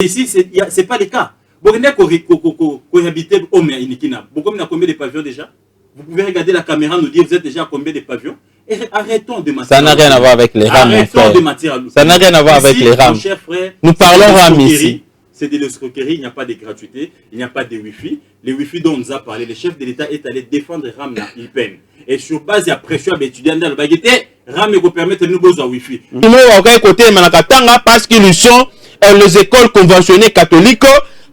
Ici, c'est pas le cas. Vous cohabiter au Méaïnikina. Beaucoup de combien de pavillons déjà? Vous pouvez regarder la caméra, nous dire vous êtes déjà à combien de pavillons? Et arrêtons de mentir. Ça n'a rien à voir avec les rames. Arrêtons de mentir. Ça n'a rien à voir avec les rames. Mon cher frère, nous parlons rames ici. C'est de l'escroquerie, il n'y a pas de gratuité, il n'y a pas de Wi-Fi. Les Wi-Fi dont on nous a parlé, le chef de l'État est allé défendre RAM dans IPEN. Et sur base de la pression des étudiants dans le baguette, RAM vous permettre de nous besoin Wi-Fi. Nous avons côté parce qu'ils sont les écoles conventionnées catholiques.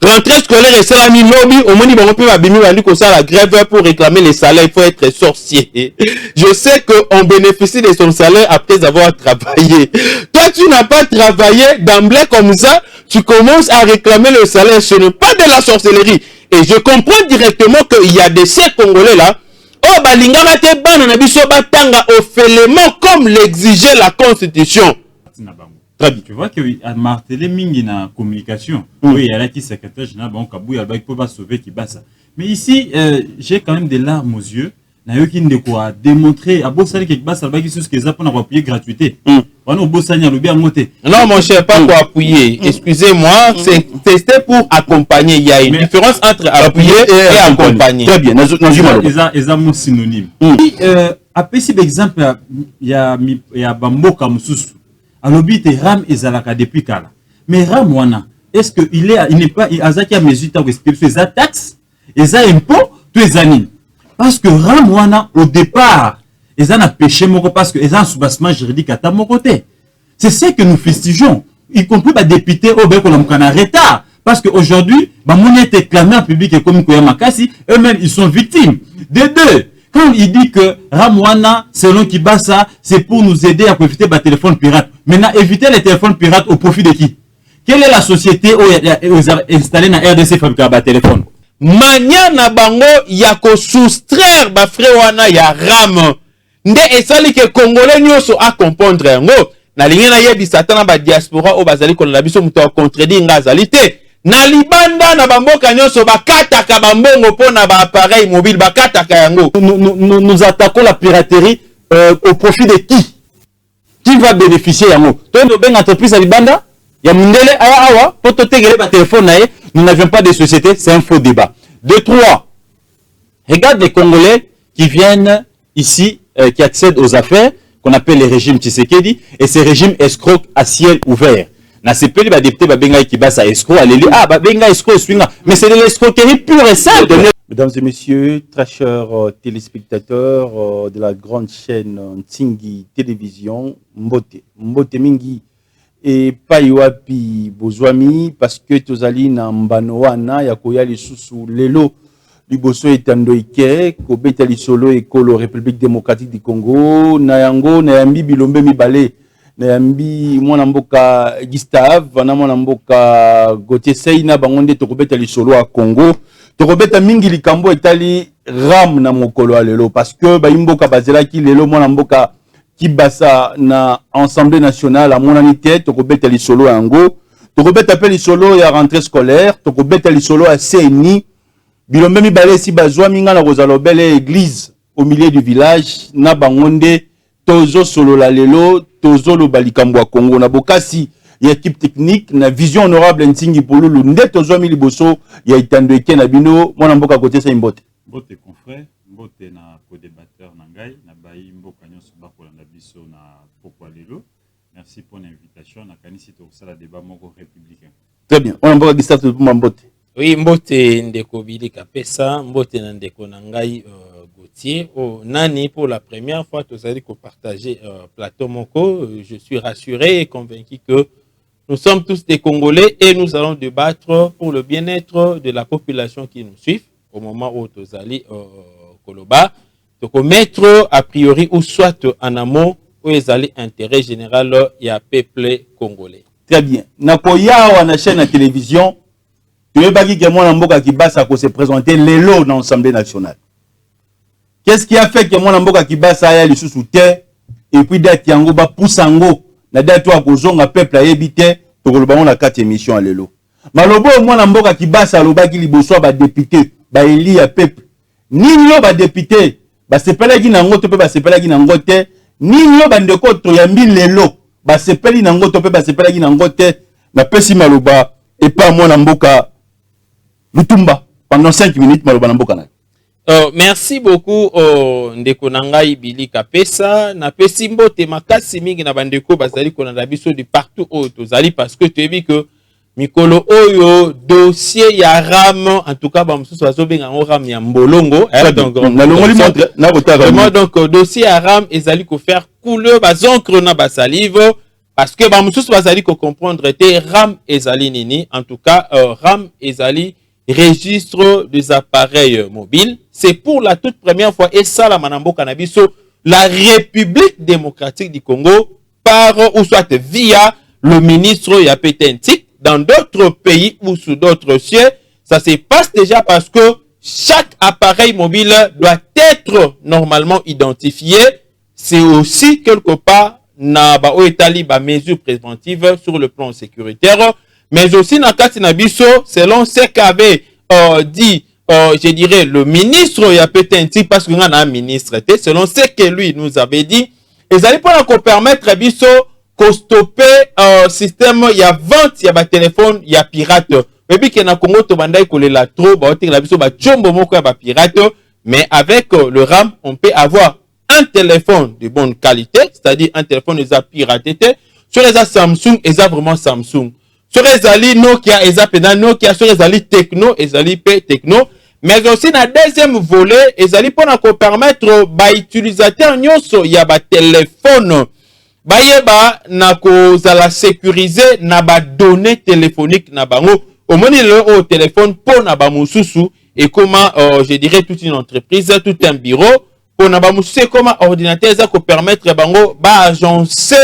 Rentrée scolaire et salami lobby, au moins ils vont plus abîmer la grève pour réclamer les salaires. Il faut être sorcier. Je sais qu'on bénéficie de son salaire après avoir travaillé. Toi, tu n'as pas travaillé d'emblée comme ça. Tu commences à réclamer le salaire. Ce n'est pas de la sorcellerie. Et je comprends directement qu'il y a des ces Congolais là. Oh, balingama te bana biso batanga au félément comme l'exigeait la Constitution. Très bien. Tu vois que martelé mingi na communication. Oui, il y a là qui secrétaire général bon kabou il peut pas sauver qui basa. Mais ici j'ai quand même des larmes aux yeux. Na yo qui ne quoi démontrer à bossali qui basa ba qui sur ce que ça pour appuyer gratuité. On bossani lobi à monter. Non mon cher, pas pour appuyer. Excusez-moi, c'était pour accompagner. Il y a une différence entre appuyer et accompagner. Très bien. Ils mon synonyme. À petit exemple il y a bamboka mususu. Alobi te ram ezalaka depuis kala. Mais ram wana, est-ce que il n'est pas azaki à mesure ta restitution les taxes, les impôts, tous les années. Parce que ram wana au départ, ils ont péché moko parce que ils ont un soubassement juridique à ta mon côté. C'est ce que nous festigeons, y compris les députés au bec on a retard parce que aujourd'hui, ba monnaie est clamée en public et comme Koya Makasi, eux-mêmes ils sont victimes. Des deux. Quand il dit que Ramwana, selon Kibasa, c'est pour nous aider à profiter des téléphones pirates. Maintenant, éviter les téléphones pirates au profit de qui? Quelle est la société où ils ont installé dans RDC fabriquer des téléphones? Mania na bango yako soustraire ba frewana ya RAM. Nde esali ke Congolais nyoso a comprendre yango. Na lingi na yebi satana ba diaspora o bazali kolanda biso muto a contredire ngazalité. Na libanda na bamboka nyonso bakataka bambongo pona ba appareil mobile bakataka yango. Nous attaquons la piraterie au profit de qui? Qui va bénéficier yango? Toi no ben entreprise à libanda ya mundele awa pour te tegele ba téléphone nae, nous n'avions pas de société, c'est un faux débat. 2 3. Regarde les Congolais qui viennent ici qui accèdent aux affaires qu'on appelle les régimes Tshisekedi et ces régimes escrocs à ciel ouvert. Na sepeli ba député ba benga qui basa escroc aleli ba benga escroc swinga mais c'est de l'escroquerie pure et simple. Mesdames et messieurs, très chers téléspectateurs de la grande chaîne Ntingi Télévision, Mbote Mingi et Paiwapi Bozwami parce que tozali na mbanoana ya koya lisusu lelo liboso etandoike ko betali solo ekolo République démocratique du Congo na yango na yambi bilombe mibale na yambi mwana mboka Gustave na mwana mboka Gauthier Seina bangonde tokobeta lisolo a Congo tokobeta mingi likambo etali ram na mokolo lelo parce que ba imboka bazela ki lelo mwana mboka Kibasa na Assemblée nationale à monanité tokobeta lisolo yango tokobeta pe lisolo ya rentrée scolaire tokobeta lisolo a CNI bilombe mibale si bazwa minga na kozalobele église au milieu du village na bangonde tozo solo la lelo tozo lo balikambo a Congo na bokasi ya équipe technique na vision honorable Ntingi Polulu nde tozo mi liboso ya itandoike na bino mwana mboka Gauthier Seina Mbote Mbote confrère Mbote na co-débatteur na ngai na bayi mboka nyonso bakolanda biso na pokwa lelo. Merci pour l'invitation na kanisi to sala débat moko républicain. Très bien on mboka Gustave Mbote. Oui, Mbote ndeko bilika pesa Mbote na ndeko na ngai Gauthier nani pour la première fois tous allez partager plateau moko. Je suis rassuré et convaincu que nous sommes tous des Congolais et nous allons débattre pour le bien-être de la population qui nous suit au moment où tous allez Koloba donc mettre a priori ou soit en amont où ils allaient intérêt général il y a peuple congolais. Très bien na koya wa na chaîne à télévision tu veux pas que mwana mboka Kibasa ko se présenter lelo dans l'Assemblée nationale. Qu'est-ce qui a fait que mwana mboka Kibasa ya lisusu te et puis date yango ba pusango na date wa kozonga peuple ayebite to koloba na 4 émissions lelo. Malobo mwana mboka Kibasa lobaki liboso ba député ba eli ya peuple. Nino ba député ba sepelaki na ngoto pe ba sepelaki na ngote nino ba ndeko to yambi lelo ba sepeli na ngoto pe ba sepelaki na ngote na pesi maloba et pas moi Namboka Lutumba pendant 5 minutes maloba Namboka na. Merci beaucoup ndeko nangai Billy Kapesa na pesi mbote makasi mingi na bandeko bazali kolanda biso de partout au tozali parce que tu as vu que mikolo oyo dossier ya RAM en tout cas ba mususu bazobenga ngo RAM ya mbolongo donc na longoli montre na kotaka vraiment donc dossier ya RAM ezali ko faire couler bazoncre na basalive parce que ba mususu bazali ko comprendre te RAM ezali nini en tout cas RAM ezali registre des appareils mobiles. C'est pour la toute première fois, et ça, la Manambo Cannabiso, la République démocratique du Congo, par ou soit via le ministre Yapetentik, dans d'autres pays ou sous d'autres cieux, ça se passe déjà parce que chaque appareil mobile doit être normalement identifié. C'est aussi quelque part, na ba oetali ba mesures préventives sur le plan sécuritaire. Mais aussi, selon ce qu'avait dit, je dirais, le ministre Yapetentik, parce qu'on a un ministre, selon ce que lui nous avait dit, ils allaient pas encore permettre de stopper système, il y a vente, il y a des téléphones, il y a pirate. Mais bien qu'il y a Congo, tu vas la trop, mais avec le RAM, on peut avoir un téléphone de bonne qualité, c'est-à-dire un téléphone qui est piraté. Sur les Samsung, ils ont vraiment Samsung. Sur les alliés Nokia, ils ont Nokia, sur les alliés Techno, ils ont Techno. Mais aussi, dans le deuxième volet, ils ont permettre aux utilisateurs, il y a des téléphones, na sécuriser na ba données téléphoniques na bango. Au moins, le téléphone pour na ba mususu et comment, je dirais, toute une entreprise, tout un bureau, pour na ba mususu, comment ordinateur, ça peut permettre bango, agencer,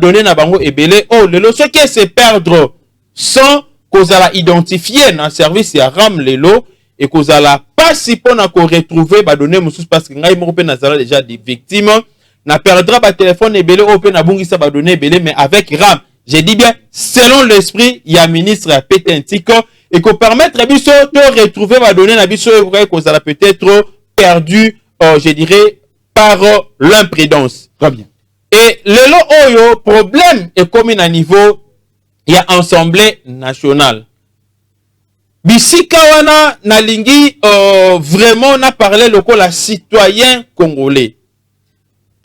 donner na bango et belé ce qui se perdre sans qu'on la identifier dans le service ya RAM lelo et qu'on la pas si pour na ko retrouver donner musus parce que ngai mo pe nazala déjà des victimes na perdra ba téléphone et belé pe na bungisa donner belé mais avec RAM j'ai dit bien selon l'esprit ya ministre ya Petentiko et qu'on permettre biso de retrouver donner na biso et qu'on la peut-être perdu je dirais par l'imprudence. Très bien. Et le problème est comme à niveau, il y a assemblée nationale. Bisika wana nalingi vraiment na parlé la citoyen congolais.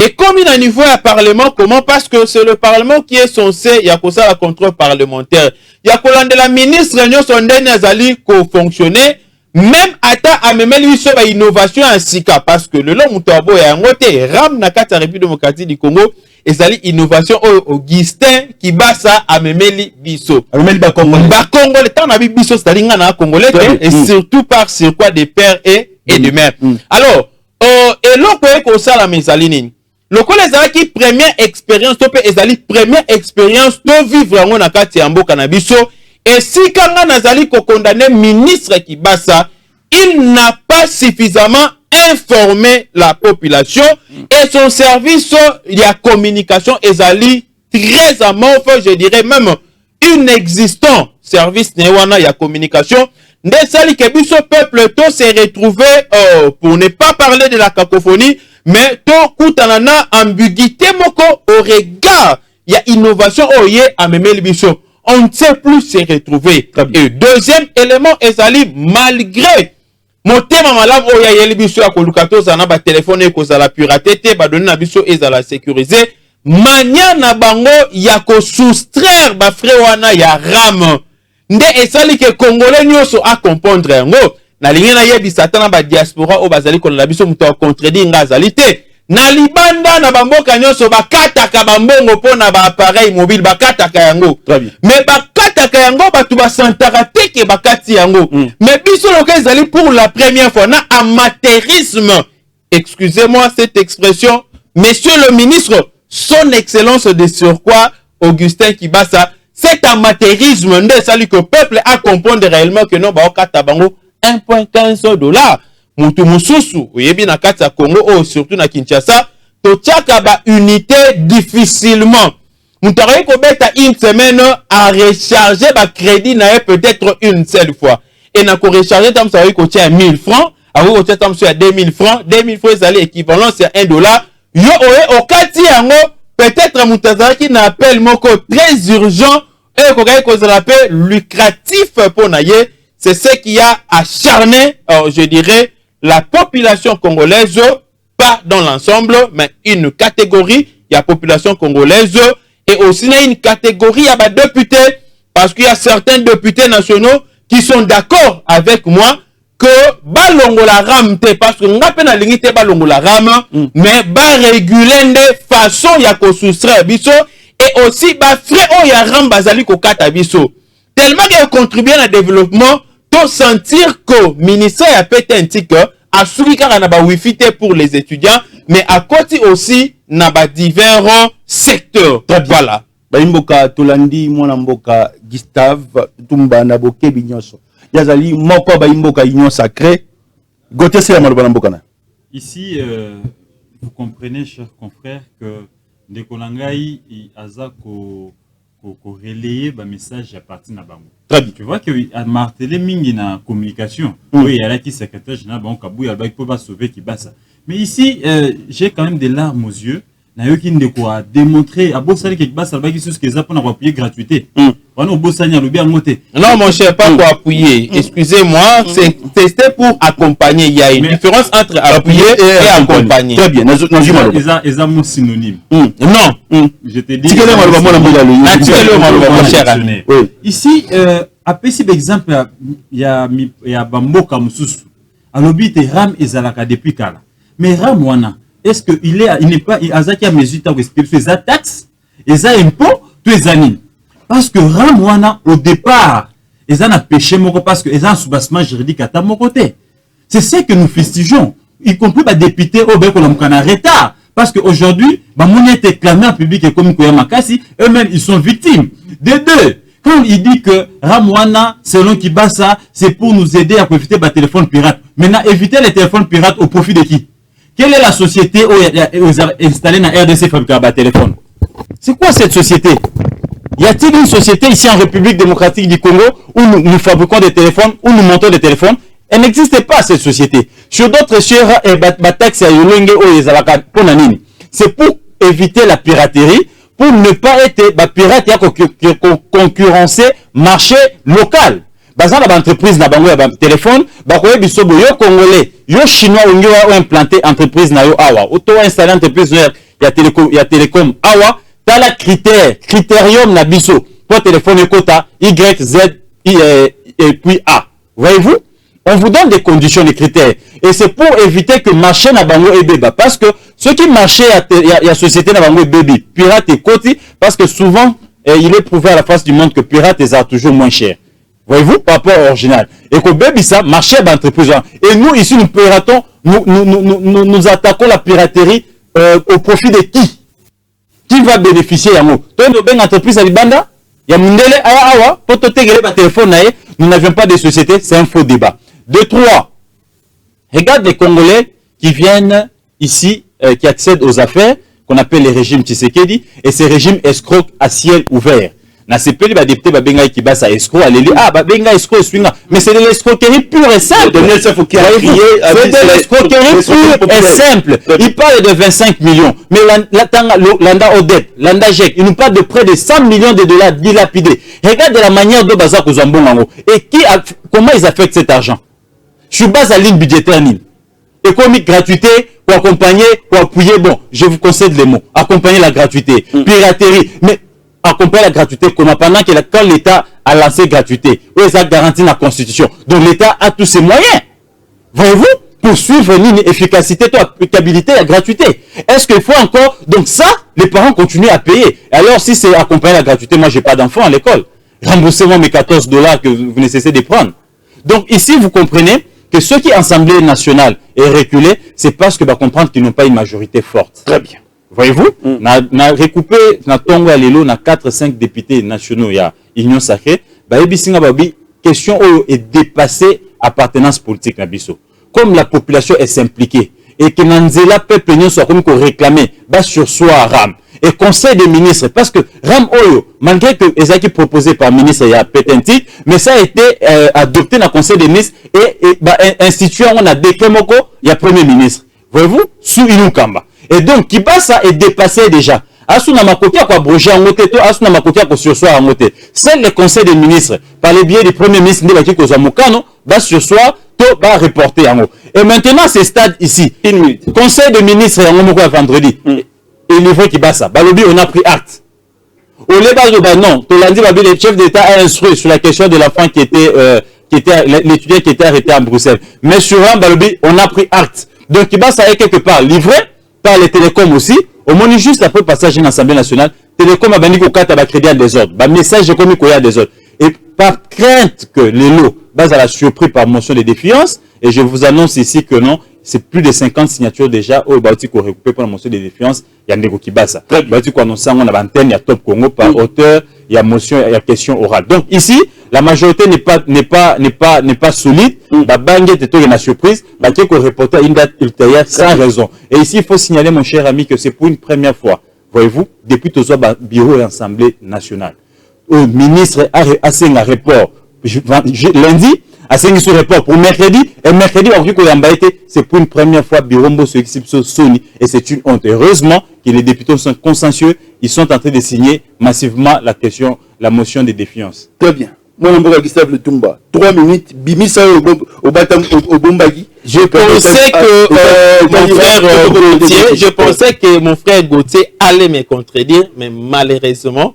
Et comme à niveau à parlement, comment? Parce que c'est le parlement qui est censé, il y a ça la contrôle parlementaire. Il y a la ministre réunion son dernier azali ko fonctionner. Même à même lui sur l'innovation ainsi qu'à parce que le long mutabo est en côté ram na kata République démocratique du Congo et ça innovation Augustin qui basa à memeli biso Amemeli ba Congo le temps na biso c'est à na congolais et surtout par sur quoi des pères et de mères. Alors et l'autre que ça la mesaline le ko les ala qui première expérience to pe ezali première expérience to vivre en na kati ya mboka na biso. Et si Kanga Nazali ko condamné ministre Kibasa, il n'a pas suffisamment informé la population et son service de communication ezali très amorphe, je dirais même inexistant service newana ya communication. Ndesali kebiso peuple to s'est retrouvé pour ne pas parler de la cacophonie, mais to kutanana ambiguïté moko au regard ya innovation oye amemeli biso. On ne sait plus se retrouver. Et deuxième élément, ezali malgré mon thème malam oya yeli biso ya kolukato zana ba téléphone ko za piraté te ba donner na biso ezala sécuriser mania na bango ya ko soustraire ba frère wana ya RAM. Nde ezali ke congolais nyoso a comprendre ngo na lingi na yebi satana ba diaspora o bazali ko na biso muto contredire ngazali te. Na libanda na bamboka nyonso bakataka bambongo pona ba appareil mobile bakataka yango. Mais bakataka yango batu basantaka teke bakati yango. Mais biso loka ezali pour la première fois na amateurisme. Excusez-moi cette expression, monsieur le ministre, son excellence de surcroît Augustin Kibasa, cet amateurisme nde sali que peuple a comprendre réellement que non bakata bango 1.15 $. Mutu mususu oyebi na kati ya Congo surtout na Kinshasa to tiaka ba unité difficilement mutu ko beta une semaine à recharger ba crédit na peut-être une seule fois et na ko recharger tam ça ko tia 1000 francs ko tia tam ça 2000 francs 2000 francs ça l'équivalent c'est $1 yo oye okati yango peut-être mutu azaki na appel moko très urgent et qu'on s'appelle lucratif pour naïe, c'est ce qui a acharné, je dirais, la population congolaise, pas dans l'ensemble, mais une catégorie, il y a population congolaise, et aussi une catégorie à députés, parce qu'il y a certains députés nationaux qui sont d'accord avec moi que balongo la rame te, parce que nga pena lingi te balongo la rame, mais ba réguler de façon ya ko soustraire biso, et aussi ba frais o ya rame bazali ko kata biso. Tellement qu'il contribue à développement, to sentir que ministère a pété un tic, a souri car na ba wifi te pour les étudiants, mais à côté aussi na ba divers secteurs. Voilà. Baimboka Tolandi mwana mboka Gustave Tumba na boke binyonso. Yazali moko baimboka union sacrée. Gote c'est la maloba mboka na. Ici vous comprenez chers confrères que Ndekolangai aza ko relayer ba message à partir na bango. Très bien. Tu vois que a martelé mingi na communication. Oui, il y a là qui secrétaire général bon Kabou il peut pas sauver qui bassa. Mais ici j'ai quand même des larmes aux yeux. Nayoki ndeko a démontré à bossali quelque basa ba qui sur ce que ça pour appuyer gratuité. On bossani lobi à monter. Non mon cher, pas pour appuyer. Excusez-moi, c'était pour accompagner. Il y a une différence entre appuyer et accompagner. Très bien. Ils ont mon synonyme. Non. Je te dis. Ici à petit exemple il y a Bamboka Mususu. Alobi te ram ezalaka depuis kala. Mais ram wana est-ce qu'il n'est pas, il a mesure de les taxes, les impôts, tous les années. Parce que Ramouana, au départ, ils ont péché parce que ils ont un soubassement juridique à mon côté. C'est ce que nous festigeons, y compris les députés au Bécolom retard. Parce qu'aujourd'hui, mon été clamé en public et comme Koyamakasi, eux-mêmes, ils sont victimes. Des deux. Quand il dit que Ramouana, selon Kibasa, c'est pour nous aider à éviter les téléphones pirates. Maintenant, éviter les téléphones pirates au profit de qui? Quelle est la société où vous avez installé dans RDC fabriquer un téléphone? C'est quoi cette société? Y a-t-il une société ici en République démocratique du Congo où nous fabriquons des téléphones, où nous montons des téléphones? Elle n'existe pas cette société. Sur d'autres choses, c'est pour éviter la piraterie, pour ne pas être pirate et concurrencer marché local. Par exemple, l'entreprise n'a pas de téléphone, yo congolais, yo chinois ont implanté entreprise na yo awa, auto installé entreprise il y a télécom awa, t'as la critérium na biso pour téléphone quota Y, Z et puis A. Voyez-vous? On vous donne des conditions, des critères. Et c'est pour éviter que marché na bango et bébé. Parce que ceux qui marchaient il y a société na bango et bébé, pirate et côté, parce que souvent, il est prouvé à la face du monde que pirate est toujours moins cher. Voyez-vous, par rapport au original. Et que Baby ça, marché d'entreprise. Et nous, ici, nous piratons, nous attaquons la piraterie au profit de qui? Qui va bénéficier à nous? Toi, nous avons une entreprise à Libanda, il y a Mundele, Awa, pour te téléphone, téléphone, nous n'avions pas de société, c'est un faux débat. 2, 3. Regarde les Congolais qui viennent ici, qui accèdent aux affaires, qu'on appelle les régimes Tshisekedi, et ces régimes escrocs à ciel ouvert. Na CPL ba député ba benga qui basa escroc allez ba benga escroc swinga mais c'est de l'escroquerie pure et simple. C'est de l'escroquerie pure et simple. Il parle de 25 millions mais l'anda Odette, l'anda Jek, il nous parle de près de 100 millions de dollars dilapidés. Regarde la manière dont baza kozambongo et comment ils affectent cet argent. Je suis bas à ligne budgétaire nil. Économique gratuité pour accompagner, pour appuyer, bon, je vous concède les mots, accompagner la gratuité, piraterie, mais accompagner la gratuité comment pendant que quand l'État a lancé gratuité, où ça garantit la Constitution. Donc l'État a tous ses moyens. Voyez-vous, pour suivre l'efficacité, l'applicabilité, la gratuité. Est-ce qu'il faut encore, donc ça, les parents continuent à payer. Alors si c'est accompagner la gratuité, moi j'ai pas d'enfant à l'école. Remboursez-moi mes 14 $ que vous ne cessez de prendre. Donc ici, vous comprenez que ceux qui, Assemblée nationale, est reculé, c'est parce que va comprendre qu'ils n'ont pas une majorité forte. Très bien. Voyez-vous, na recoupé na tongo ya lelo na 4-5 députés nationaux ya Union Sacrée, ba ebisinga babi question est dépassée appartenance politique na biso. Comme la population est s'impliquée et que nanzela peuple nyonso comme ko réclamer ba sur soi Ram et conseil des ministres parce que Ram Oyo malgré que ezaki proposé par ministre ya Petentik mais ça a été adopté dans conseil des ministres et ba institué on a décret moko ya premier ministre. Voyez-vous, sous Inukamba. Et donc, Kibasa est dépassé déjà. asuna makoki à quoi abroger en moté, to asuna makoki à quoi sursoir en moté. C'est le conseil des ministres, par le biais du premier ministre, Ndeba Kiko Zamokano, va sursoir, to va reporter en haut. Et maintenant, ce stade ici, une minute. Conseil des ministres, en haut, vendredi, et niveau qui bat ça. Balobi, on a pris acte. Au débat de non, Tolandi Babi, le chef d'État a instruit sur la question de l'enfant qui était l'étudiant qui était arrêté à Bruxelles. Mais sur un Balobi, on a pris acte. Donc, il va ça est quelque part livré par les télécoms aussi. Au moins, juste après le passage de l'Assemblée nationale, Télécom a banni qu'au cas de crédit à des ordres. Bah, message comme qu'il y a des ordres. Et par crainte que les lots, base à la surprise par motion de défiance, et je vous annonce ici que non, c'est plus de 50 signatures déjà au Baouti qu'on récupère pour la motion de défiance. Il y a Ndeko Kibasa. Baouti qu'on annonce on a antenne, il y a Top Congo par auteur, il y a motion, il y a question orale. Donc ici, la majorité n'est pas solide. La banque est une surprise. La qui qu'on reporter une date ultérieure sans raison. Et ici, il faut signaler, mon cher ami, que c'est pour une première fois. Voyez-vous, depuis tout ça, bureau et assemblée nationale. Au ministre a un report lundi. À ce report pour mercredi, et mercredi, c'est pour une première fois Birombo sur Sony, et c'est une honte. Heureusement que les députés sont consensueux, ils sont en train de signer massivement la motion de défiance. Très bien. Moi, je Gustave Le Tumba. 3 minutes, Bimisa au Bombagi. Je pensais que mon frère Gauthier allait me contredire, mais malheureusement,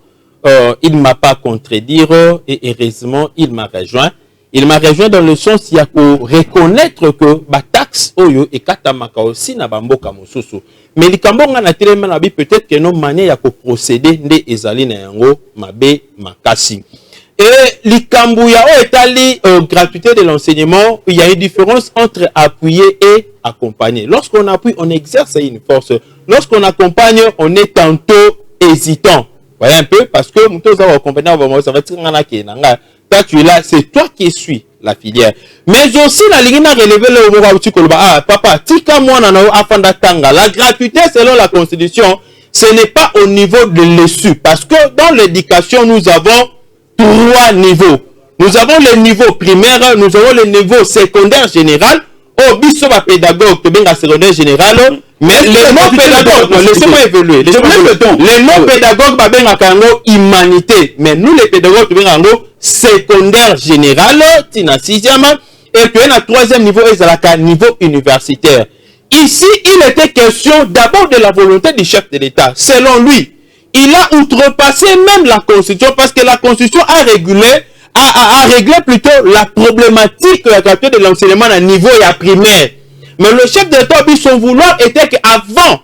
il ne m'a pas contredire, et heureusement, il m'a rejoint. Il m'a rejoint dans le sens il y a pour reconnaître que la taxe oyo et katamaka aussi na bamboka mosusu. Mais les kambonga na telema na bi peut-être que non manière ya ko procéder nde ezali na yango mabe makasi. Et les kambouya o etali gratuité de l'enseignement, il y a une différence entre appuyer et accompagner. Lorsqu'on appuie, on exerce une force. Lorsqu'on accompagne, on est tantôt hésitant. Voyez un peu parce que muto za accompagner ça va tirer na kenanga. Toi, tu es là, c'est toi qui suis la filière. Mais aussi, la ligne a relevé le papa, tika moi afanda tanga. La gratuité, selon la Constitution, ce n'est pas au niveau de l'ESU. Parce que dans l'éducation, nous avons 3 niveaux. Nous avons le niveau primaire, nous avons le niveau secondaire général. Oh, bisoba pédagogue, tu bien secondaire général. Mais les non-pédagogues, laissez-moi évoluer. Les non-pédagogues, bah bien humanité. Mais nous, les pédagogues, tu bien secondaire général, tina 6e, et puis un 3e niveau, et niveau universitaire. Ici, il était question d'abord de la volonté du chef de l'État. Selon lui, il a outrepassé même la Constitution, parce que la Constitution a réglé plutôt la problématique de l'enseignement à niveau et primaire. Mais le chef de l'État, son vouloir était qu'avant,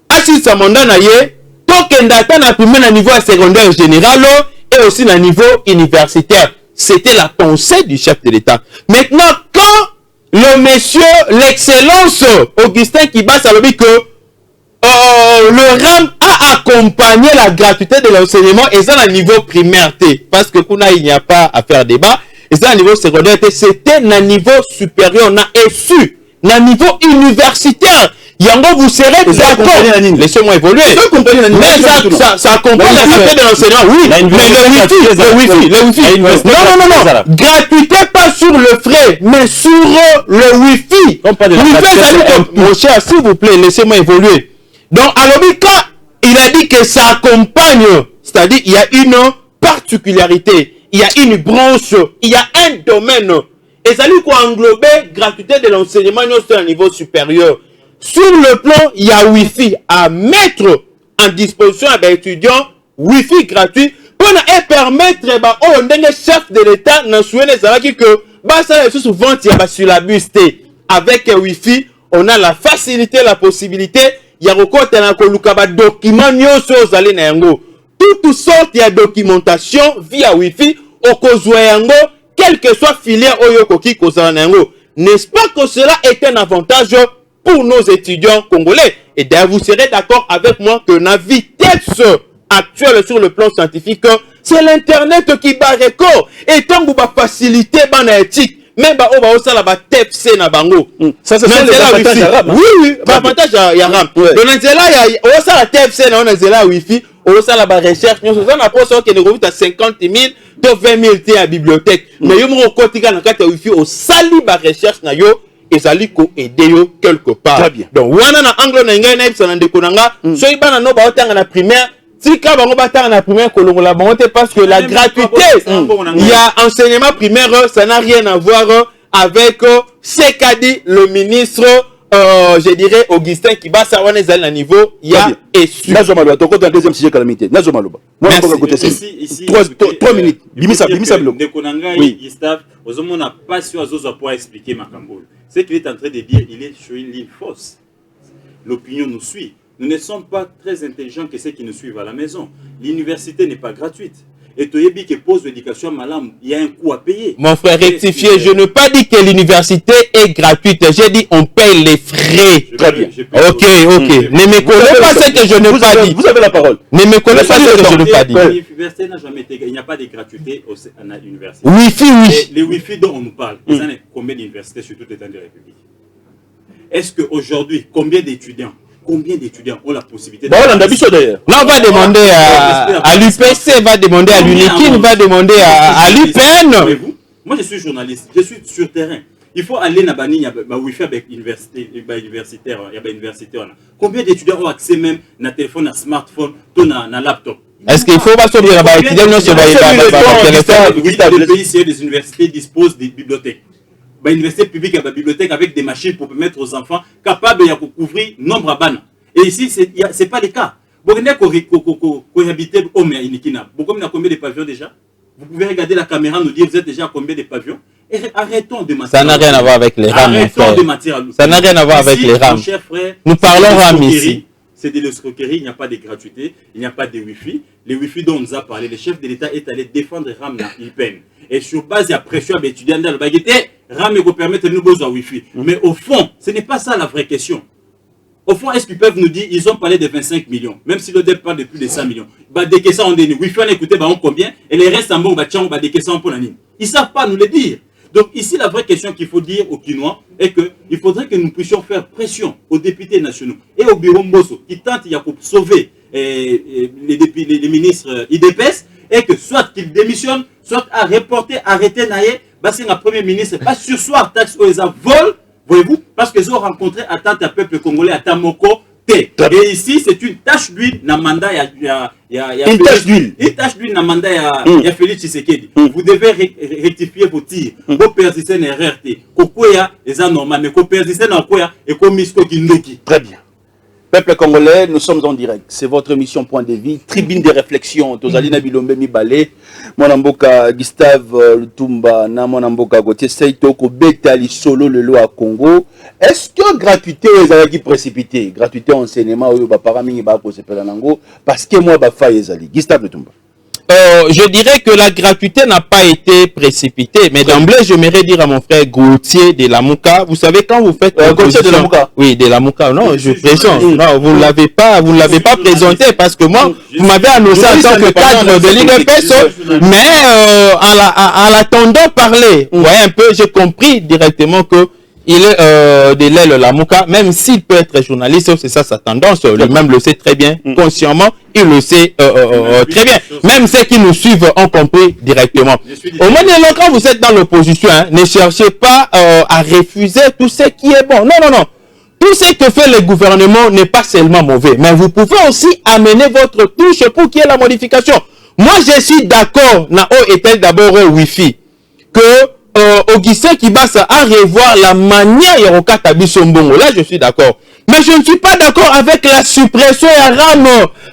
Assis Samanda Naye, Tokendata n'a primaire à niveau secondaire général, et aussi à niveau universitaire. C'était la pensée du chef de l'État. Maintenant, quand le monsieur, l'excellence Augustin Kibasa a dit que le RAM a accompagné la gratuité de l'enseignement et ça à niveau primaire, parce que il n'y a pas à faire débat, et ça à niveau secondaire, c'était à niveau supérieur, on a su, à niveau universitaire. Yango, vous serez d'accord. Laissez-moi évoluer. Mais ça accompagne la gratuité de l'enseignement. Oui, mais le Wi-Fi. Non. Gratuité pas sur le frais, mais sur le Wi-Fi. Mon cher, s'il vous plaît, laissez-moi évoluer. Donc, à l'obika, il a dit que ça accompagne. C'est-à-dire, il y a une particularité, il y a une branche, il y a un domaine. Et ça lui quoi englober gratuité de l'enseignement sur un niveau supérieur. Sur le plan, il y a Wi-Fi à mettre en disposition à des étudiants, Wi-Fi gratuit, pour permettre au chef de l'État de souhaiter que ça souvent sur la buste avec Wi-Fi, on a la facilité, la possibilité, il y a recours à des documents toutes sortes de documentation via Wi-Fi au Kozoyango, quelle que soit filière Oyokoki Kozanango. N'est-ce pas que cela est un avantage pour nos étudiants congolais? Et d'ailleurs, vous serez d'accord avec moi que la vitesse actuelle sur le plan scientifique, c'est l'Internet qui bat record. Et tant que vous faciliter la éthique, même on va aussi la TFC na bango. Ça c'est le Wifi. Oui, avantage ya RAM. Donc là, il y a la TFC na on a Wifi, on a la recherche. Nous on a posé que nous à 50 000 de 20 000 à bibliothèque. Mais yo mo kotika na kata Wifi au sali ba recherche na yo. ezali ko aider yo quelque part. Très bien. Donc wana na angle na ngai na ibsa na ndeko nanga soki bana no ba otanga na primaire tika bango batanga na primaire kolongola bango te parce que la gratuité il y a enseignement primaire ça n'a rien à voir avec ce qu'a dit le ministre je dirais Augustin Kibasa wana ezali na niveau il y a essu Nazo Maloba toko dans deuxième sujet calamité Nazo Maloba moi on va côté 3 minutes limisa bilo ndeko nanga Gustave ozomona pas sur azozo pour expliquer makambo ce qu'il est en train de dire il est sur une ligne fausse. L'opinion nous suit. Nous ne sommes pas très intelligents que ceux qui nous suivent à la maison. L'université n'est pas gratuite. Et Toyebi qui pose l'éducation malam, il y a un coût à payer. Mon frère, rectifié, je n'ai pas dit que l'université est gratuite. J'ai dit on paye les frais. Très bien. Ok. Ne me connais pas ce que je n'ai pas dit. Vous avez la parole. Ne me connais pas ce que je n'ai pas dit. L'université n'a jamais été... Il n'y a pas de gratuité à l'université. Wi-Fi, oui. Les Wi-Fi dont on nous parle, vous en avez combien d'universités sur tout l'état de la République? Est-ce qu'aujourd'hui, combien d'étudiants ont la possibilité de... Bon, on a d'ailleurs. Là, on va demander à l'UPC, va demander à l'UNIKIN, va demander à l'UPN. Moi, je suis journaliste, je suis sur terrain. Il faut aller dans la Wi-Fi avec universitaire. Combien d'étudiants ont accès même à téléphone, à smartphone, à laptop? Est-ce qu'il faut pas se dire à l'étudiant sur le pays, les universités disposent des bibliothèques. L'université publique a une bibliothèque avec des machines pour permettre aux enfants capables de couvrir nombre de bannes. Et ici, ce n'est pas le cas. Vous cohabitez au Inikina. Vous avez combien de pavillons déjà? Vous pouvez regarder la caméra, nous dire vous êtes déjà à combien de pavillons? Et arrêtons de mentir. Ça n'a rien à voir avec les rames. Arrêtons de mentir. Ça n'a rien à voir avec les rames. Nous parlons rames ici. C'est de l'escroquerie, il n'y a pas de gratuité, il n'y a pas de Wi-Fi. Les Wi-Fi dont on nous a parlé, le chef de l'État est allé défendre RAM dans l'IPEN. Et sur base de la pression des étudiants dans le baguette, RAM peut permettre de nous besoin de Wi-Fi. Mais au fond, ce n'est pas ça la vraie question. Au fond, est-ce qu'ils peuvent nous dire, ils ont parlé de 25 millions, même si l'ODEP parle de plus de 100 millions. Bah, des questions on dit, Wi-Fi on a écouté, bah, on combien? Et les restes en bon, bah, tiens, des questions pour la ligne. Ils ne savent pas nous le dire. Donc ici, la vraie question qu'il faut dire aux Quinois est qu'il faudrait que nous puissions faire pression aux députés nationaux et au bureau Mbosso qui tentent pour sauver les ministres IDPS et que soit qu'ils démissionnent, soit à reporter, arrêter Naye, c'est un premier ministre, pas sur soir taxe aux vol, voyez-vous, parce qu'ils ont rencontré à tant de peuple congolais, à Tamoko. Et ici, c'est une tache d'huile dans le mandat. Une tache d'huile dans le mandat. Il y a Félix Tshisekedi. Vous devez rectifier vos tirs. Vous persistez en erreur. Kokoya, c'est normal. Mais vous persistez dans Koya et vous misko Kindoki. Très bien. Peuple congolais, nous sommes en direct. C'est votre émission Point de Vie, tribune de réflexion. Tozalina Bilombe Mibale, Monamboka Gustave Lutumba, na Monamboka Gauthier Seito, Kobeta Solo le loi à Congo. Est-ce que gratuité est précipité? Gratuité enseignement, parce que moi, Gustave Lutumba. Je dirais que la gratuité n'a pas été précipitée, mais d'emblée, j'aimerais dire à mon frère Gauthier de la Mouka, vous savez, quand vous faites Gauthier de la Mouka. Oui, de la Mouka. Non, je présente. Non, vous ne l'avez pas présenté parce que moi, vous m'avez annoncé en tant que cadre de l'IDPS, mais en l'attendant parler, vous voyez un peu, j'ai compris directement que il est de l'aile Lamouka, même s'il peut être journaliste, c'est ça sa tendance, lui-même le sait très bien, consciemment, il le sait très bien. Même ceux qui nous suivent ont compris directement. Au moins, quand vous êtes dans l'opposition, ne cherchez pas à refuser tout ce qui est bon. Non. Tout ce que fait le gouvernement n'est pas seulement mauvais, mais vous pouvez aussi amener votre touche pour qu'il y ait la modification. Moi, je suis d'accord, était d'abord Wi-Fi, que Augustin Kibasa a revoir la manière Yorokata Bisombongo. Là, je suis d'accord. Mais je ne suis pas d'accord avec la suppression à RAM.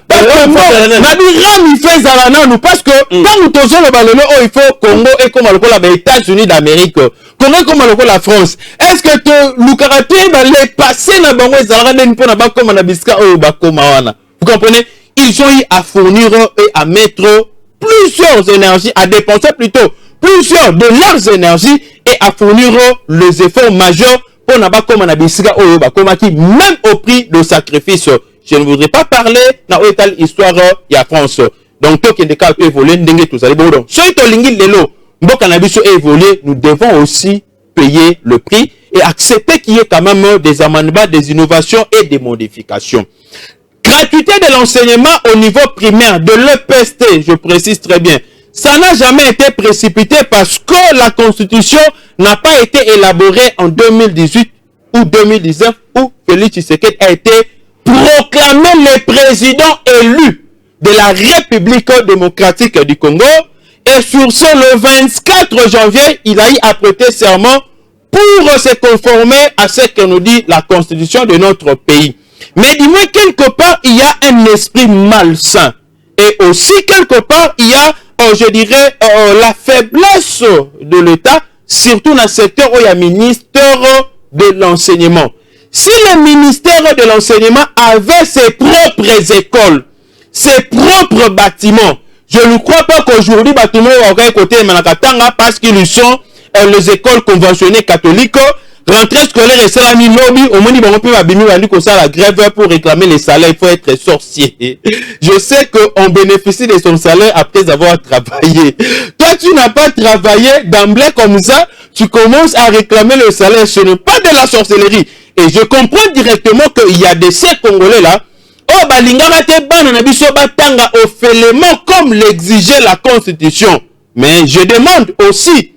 Parce que RAM, il fait Zalana, parce que quand nous tosons le ballon, il faut Congo et comme les États-Unis d'Amérique, Congo et comme la France. Est-ce que le karaté va les passer dans le Zalana comme on a bisca ou Bakomawana? Vous comprenez? Ils ont eu à fournir et à mettre plusieurs énergies, à dépenser plutôt plusieurs de leurs énergies et à fournir les efforts majeurs pour n'avoir comme on a bisca ou Bakomaki, même au prix de sacrifice. Je ne voudrais pas parler dans l'état histoire il y a France. Donc, tout qui est des cas évolué, tout ça. Bon, donc, ceux qui ont l'élo, nous devons aussi payer le prix et accepter qu'il y ait quand même des amendements, des innovations et des modifications. Gratuité de l'enseignement au niveau primaire, de l'EPST, je précise très bien. ça n'a jamais été précipité parce que la Constitution n'a pas été élaborée en 2018 ou 2019 où Félix Tshisekedi a été proclamé le président élu de la République démocratique du Congo. Et sur ce, le 24 janvier, il a eu à prêter serment pour se conformer à ce que nous dit la Constitution de notre pays. Mais dis-moi, quelque part, il y a un esprit malsain. Et aussi, quelque part, il y a, je dirais, la faiblesse de l'État, surtout dans le secteur où il y a ministère de l'enseignement. Si le ministère de l'enseignement avait ses propres écoles, ses propres bâtiments, je ne crois pas qu'aujourd'hui, tout le monde aurait côté Manakatanga parce qu'ils sont les écoles conventionnées catholiques. Rentrée scolaire et salami lobby, au moins ils peut abîmer la grève pour réclamer les salaires. Il faut être sorcier. Je sais qu'on bénéficie de son salaire après avoir travaillé. Toi, tu n'as pas travaillé d'emblée comme ça. Tu commences à réclamer le salaire. Ce n'est pas de la sorcellerie. Et je comprends directement qu'il y a de ces Congolais là. Oh, balingama te bana na biso batanga au fêlement comme l'exigeait la Constitution. Mais je demande aussi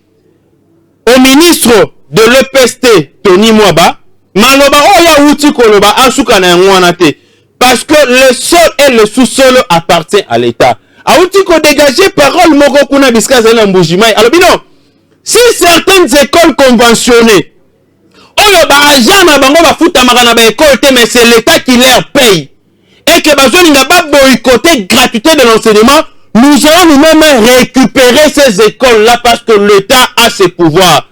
au ministre de l'EPST, Tony Mwaba, maloba oya uti koloba asuka na yango te. Parce que le sol et le sous-sol appartient à l'État. A uti ko dégager parole moko kuna biska zela mbujimai. Alors non, si certaines écoles conventionnées, oyo ba agent na bango ba futa makana ba école te, mais c'est l'État qui leur paye. Et que besoin n'a pas boycotter gratuité de l'enseignement, nous allons nous-mêmes récupérer ces écoles-là parce que l'État a ses pouvoirs.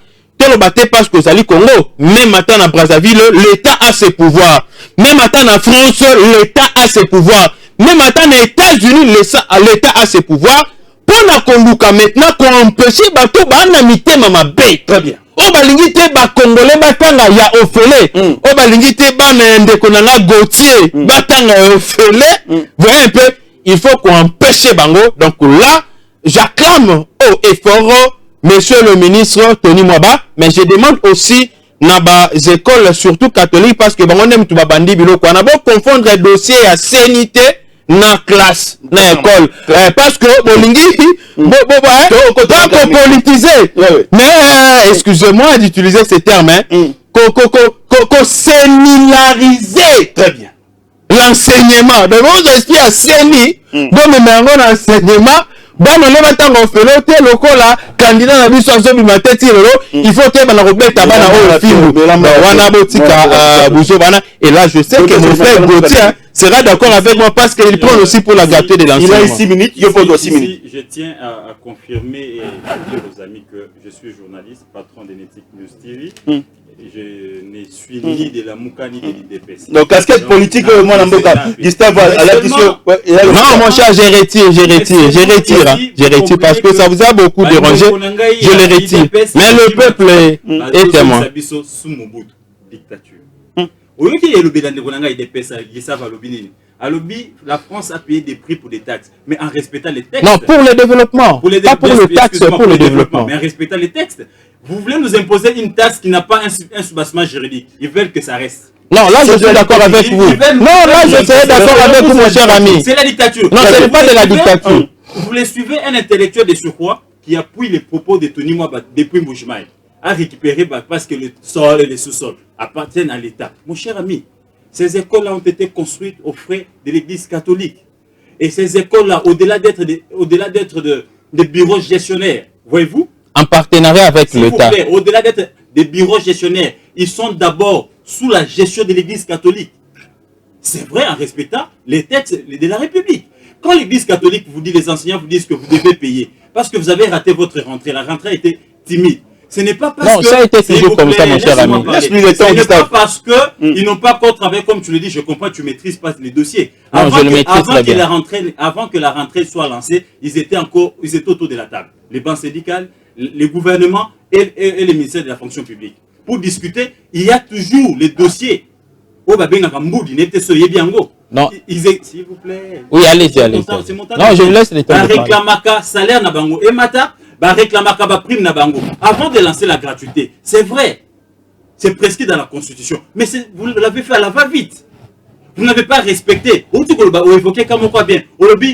Parce que Zali Congo, même maintenant à Brazzaville, l'État a ses pouvoirs. Même maintenant en France, l'État a ses pouvoirs. Même maintenant aux États-Unis, l'État a ses pouvoirs. Pour la conduire maintenant, qu'on empêche bateau, banamité mama bé. Très bien. O balingi te ba Congolais batanga ya ofele. O balingi te ba ndeko nanga Gauthier batanga ya ofele. Voyez un peu, il faut qu'on empêche bango. Donc là, j'acclame au effort monsieur le ministre Tony Mwaba, mais je demande aussi na ba écoles surtout catholiques parce que bango nem tu ba bandi biloko. On a beau confondre dossier à sanité na classe na école parce que bolingi politiser mais excusez-moi d'utiliser ces termes sénilariser Très bien. l'enseignement donc vous esprit à séni donc mais l'enseignement bon on va tango felo te lokola candidat na biso azobima te tirelo il faut que bana robeta bana o film wana botika buzo bana et là je sais que mon frère Gauthier sera d'accord avec moi parce qu'il prend aussi pour la gratuité de l'enseignement. Il a 6 minutes, il faut 6 minutes. Je tiens à confirmer et à dire aux amis que je suis journaliste, patron de Netic News TV. Je ne suis ni de la Mouka ni de l'IDPS. Donc, casquette politique, moi, Namboka, Gustave, à la question. Non, mon cher, je retire parce que ça vous a beaucoup dérangé. Je le retire. Mais le peuple est témoin. Dictature. Aujourd'hui, la France a payé des prix pour des taxes, mais en respectant les textes. Non, pour le développement. Pas pour le taxe, pour le développement. Mais en respectant les textes. Vous voulez nous imposer une taxe qui n'a pas un soubassement juridique. Ils veulent que ça reste. Non, là, je suis d'accord avec vous. Non, là, je serai d'accord avec vous, mon cher ami. C'est la dictature. Non, ce n'est pas de la dictature. Vous les suivez un intellectuel de surcroît qui appuie les propos de Tony Mwaba depuis Mbujimaï à récupérer parce que le sol et le sous-sol appartiennent à l'État. Mon cher ami, ces écoles-là ont été construites aux frais de l'Église catholique. Et ces écoles-là, au-delà d'être des bureaux gestionnaires, voyez-vous, en partenariat avec l'État. Au-delà d'être des bureaux gestionnaires, ils sont d'abord sous la gestion de l'Église catholique. C'est vrai en respectant les textes de la République. Quand l'Église catholique vous dit, les enseignants vous disent que vous devez payer parce que vous avez raté votre rentrée, la rentrée a été timide. Ce n'est pas parce que... ça a été toujours comme ça, mon cher ami. Ce n'est pas parce qu'ils n'ont pas encore travaillé, comme tu le dis, je comprends, tu ne maîtrises pas les dossiers. Avant que la rentrée soit lancée, ils étaient autour de la table. Les banques syndicales, les gouvernements et les ministères de la fonction publique. Pour discuter, il y a toujours les dossiers. Non. S'il vous plaît. Oui, allez-y. Non, je vous laisse les temps. Réclamaka salaire na bango et mata, réclamaka prime na bango. Avant de lancer la gratuité, c'est vrai. C'est prescrit dans la Constitution. Mais vous l'avez fait à la va-vite. Vous n'avez pas respecté. Ou évoqué comme quoi bien.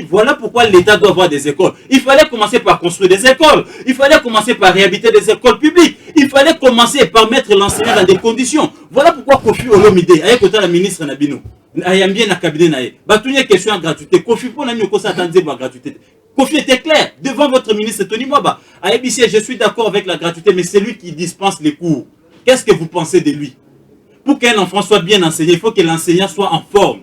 Voilà pourquoi l'État doit avoir des écoles. Il fallait commencer par construire des écoles. Il fallait commencer par réhabiliter des écoles publiques. Il fallait commencer par mettre l'enseignant dans des conditions. Voilà pourquoi Kofi Olomide, avec la ministre Nabino, ayambien na cabinet nae. Batounia question à gratuité. Kofi pour n'ami ko s'attendait à gratuité. Kofi était clair devant votre ministre Tony Mwaba. À ABC, je suis d'accord avec la gratuité, mais c'est lui qui dispense les cours. Qu'est-ce que vous pensez de lui? Pour qu'un enfant soit bien enseigné, il faut que l'enseignant soit en forme.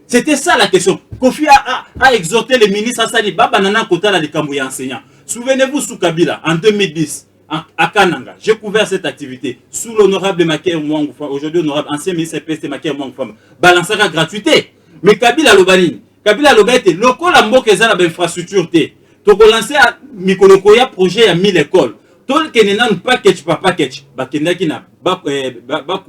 C'était ça la question. Kofi a exhorté les ministres à s'allier. Baba Nana Kotala de Kambouya enseignant. Souvenez-vous sous Kabila, en 2010, à Kananga, j'ai couvert cette activité sous l'honorable Maker Mwangoufa, aujourd'hui honorable ancien ministre PST Maker Mwangoufa, balancer la gratuité. Mais Kabila Lobanini, Kabila Lobanini, local ambo kezana d'infrastructure te. Toko lancé à Mikolokoya projet à 1000 écoles. Tol kenenan package par package. Bakendaki na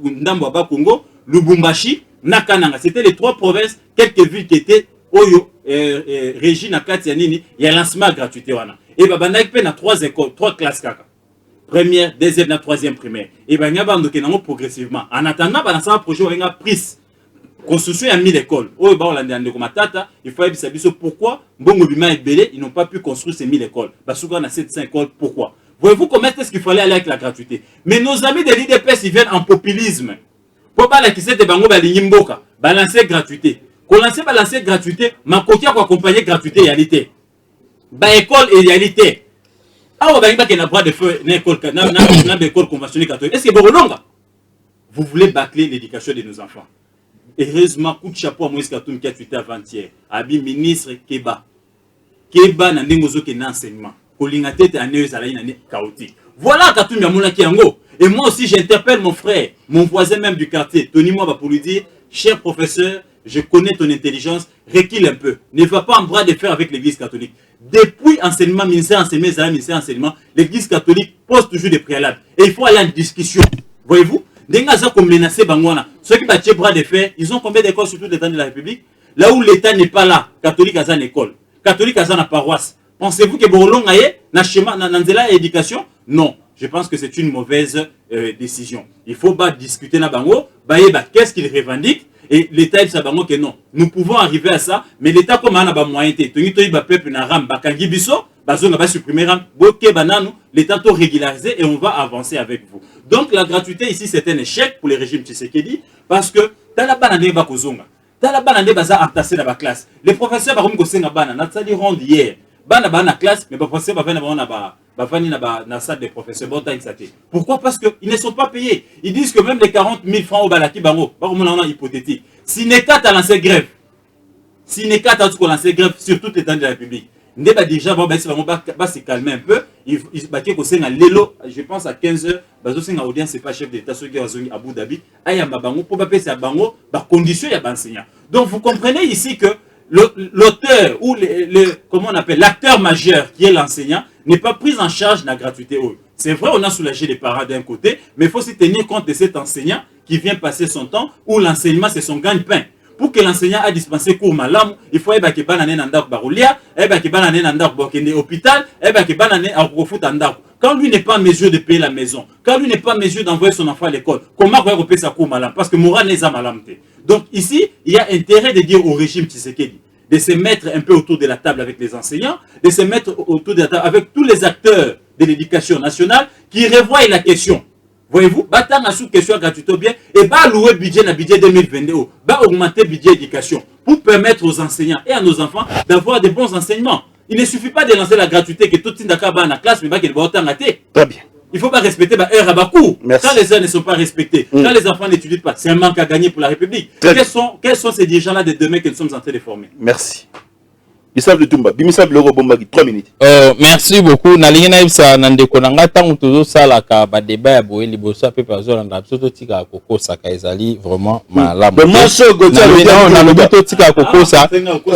Ndambo Bakongo, Lubumbashi, Nakananga. C'était les 3 provinces, quelques villes qui étaient Oyo, régies na Katianini, il y a lancement gratuité wana. Et Babandak pe na 3 écoles, 3 classes kaka. Première, deuxième, la troisième primaire. Et bien, il y a progressivement. En attendant, dans un projet, il y a prise. Construction à 1000 écoles. Il faut savoir pourquoi ils n'ont pas pu construire ces 1000 écoles. Parce qu'on a 700 écoles. Pourquoi? Voyez-vous comment est-ce qu'il fallait aller avec la gratuité? Mais nos amis de l'IDPS, ils viennent en populisme. Pour pas la qui s'est de balancer gratuité. Quand balancer gratuité, ma coquille a accompagné gratuité et réalité. École et réalité. Ah, on va dire qu'il y a droit de faire une école conventionnelle catholique. Est-ce que vous voulez bâcler l'éducation de nos enfants? Heureusement, coup de chapeau à Moïse Katoum qui a tweeté avant-hier. Abi ministre Keba. Keba n'a n'engozo que n'enseignement. Kolingate te anéus à la chaotique. Voilà Katoum Yamouna Kiango. Et moi aussi, j'interpelle mon frère, mon voisin même du quartier, Tony Mwaba, pour lui dire, cher professeur, je connais ton intelligence, recule un peu. Ne va pas en bras de fer avec l'église catholique. Depuis enseignement, ministère enseignement, l'église catholique pose toujours des préalables. Et il faut aller en discussion. Voyez-vous? Des gens comme menacé Bangwana, ceux qui battent bras de fer, ils ont combien d'écoles sur tout l'État de la République? Là où l'État n'est pas là, catholique a une école, catholique a une paroisse. Pensez-vous que Borolong aye, na schéma, na nzela éducation? Non. Je pense que c'est une mauvaise décision. Il faut pas discuter na bango, qu'est-ce qu'il revendique? Et l'État il sabango que non. Nous pouvons arriver à ça, mais l'État comme on a pas moyen té. Toni toyi ba peuple na ram bakangi biso, bazonga ba supprimer ram, boké bananu, l'État to régulariser et on va avancer avec vous. Donc la gratuité ici c'est un échec pour le régime Tshisekedi parce que tala bana ne ba kozonga. Tala bana ne baza entassé dans la classe. Les professeurs ba ko senga bana na tsali ronde hier. Bana classe mais ba professeur ba vena ba na salle des professeurs bon temps ça. Pourquoi? Parce que ils ne sont pas payés. Ils disent que même les 40 000 francs au balaki bango, ba on a hypothétique. Si Nekat a lancé grève, sur toute l'étendue de la République, Ndeba déjà va se calmer un peu. Il va lelo, je pense à 15h, bazosenga audience c'est pas chef d'État ceux qui ont Abu Dhabi, ayamba bango pour pas passer à bango, par condition ya enseignant. Donc vous comprenez ici que l'auteur ou comment on appelle l'acteur majeur qui est l'enseignant n'est pas pris en charge de la gratuité. C'est vrai, on a soulagé les parents d'un côté, mais il faut aussi tenir compte de cet enseignant qui vient passer son temps où l'enseignement c'est son gagne-pain. Pour que l'enseignant a dispensé cours malam, il faut que banane ndak baroulia, que banane ndak bokende hôpital, que banane a profut ndak. Quand lui n'est pas en mesure de payer la maison, quand lui n'est pas en mesure d'envoyer son enfant à l'école, comment va repayer sa cours malam? Parce que moral n'est pas malamte. Donc ici, il y a intérêt de dire au régime Tshisekedi de se mettre un peu autour de la table avec les enseignants, de se mettre autour de la table avec tous les acteurs de l'éducation nationale qui revoient la question. Voyez-vous, battre sous question gratuite bien et louer budget 2022, augmenter le budget d'éducation pour permettre aux enseignants et à nos enfants d'avoir de bons enseignements. Il ne suffit pas de lancer la gratuité que tout le monde dans la classe, mais qu'il va autant rater. Très bien. Il ne faut pas respecter les heures à bas cours. Quand les heures ne sont pas respectées, quand les enfants n'étudient pas, c'est un manque à gagner pour la République. Quels sont ces dirigeants-là de demain que nous sommes en train de former? Merci. Bisab Tumba, Bimisab Loro Bombagi, 3 minutes. Merci beaucoup. Nalingina ibsa nandeko nanga tangu tozo sala ka ba débat ya boye liboso pe pazo landa biso tika koko saka ezali vraiment malamu. Na lobi to tika koko sa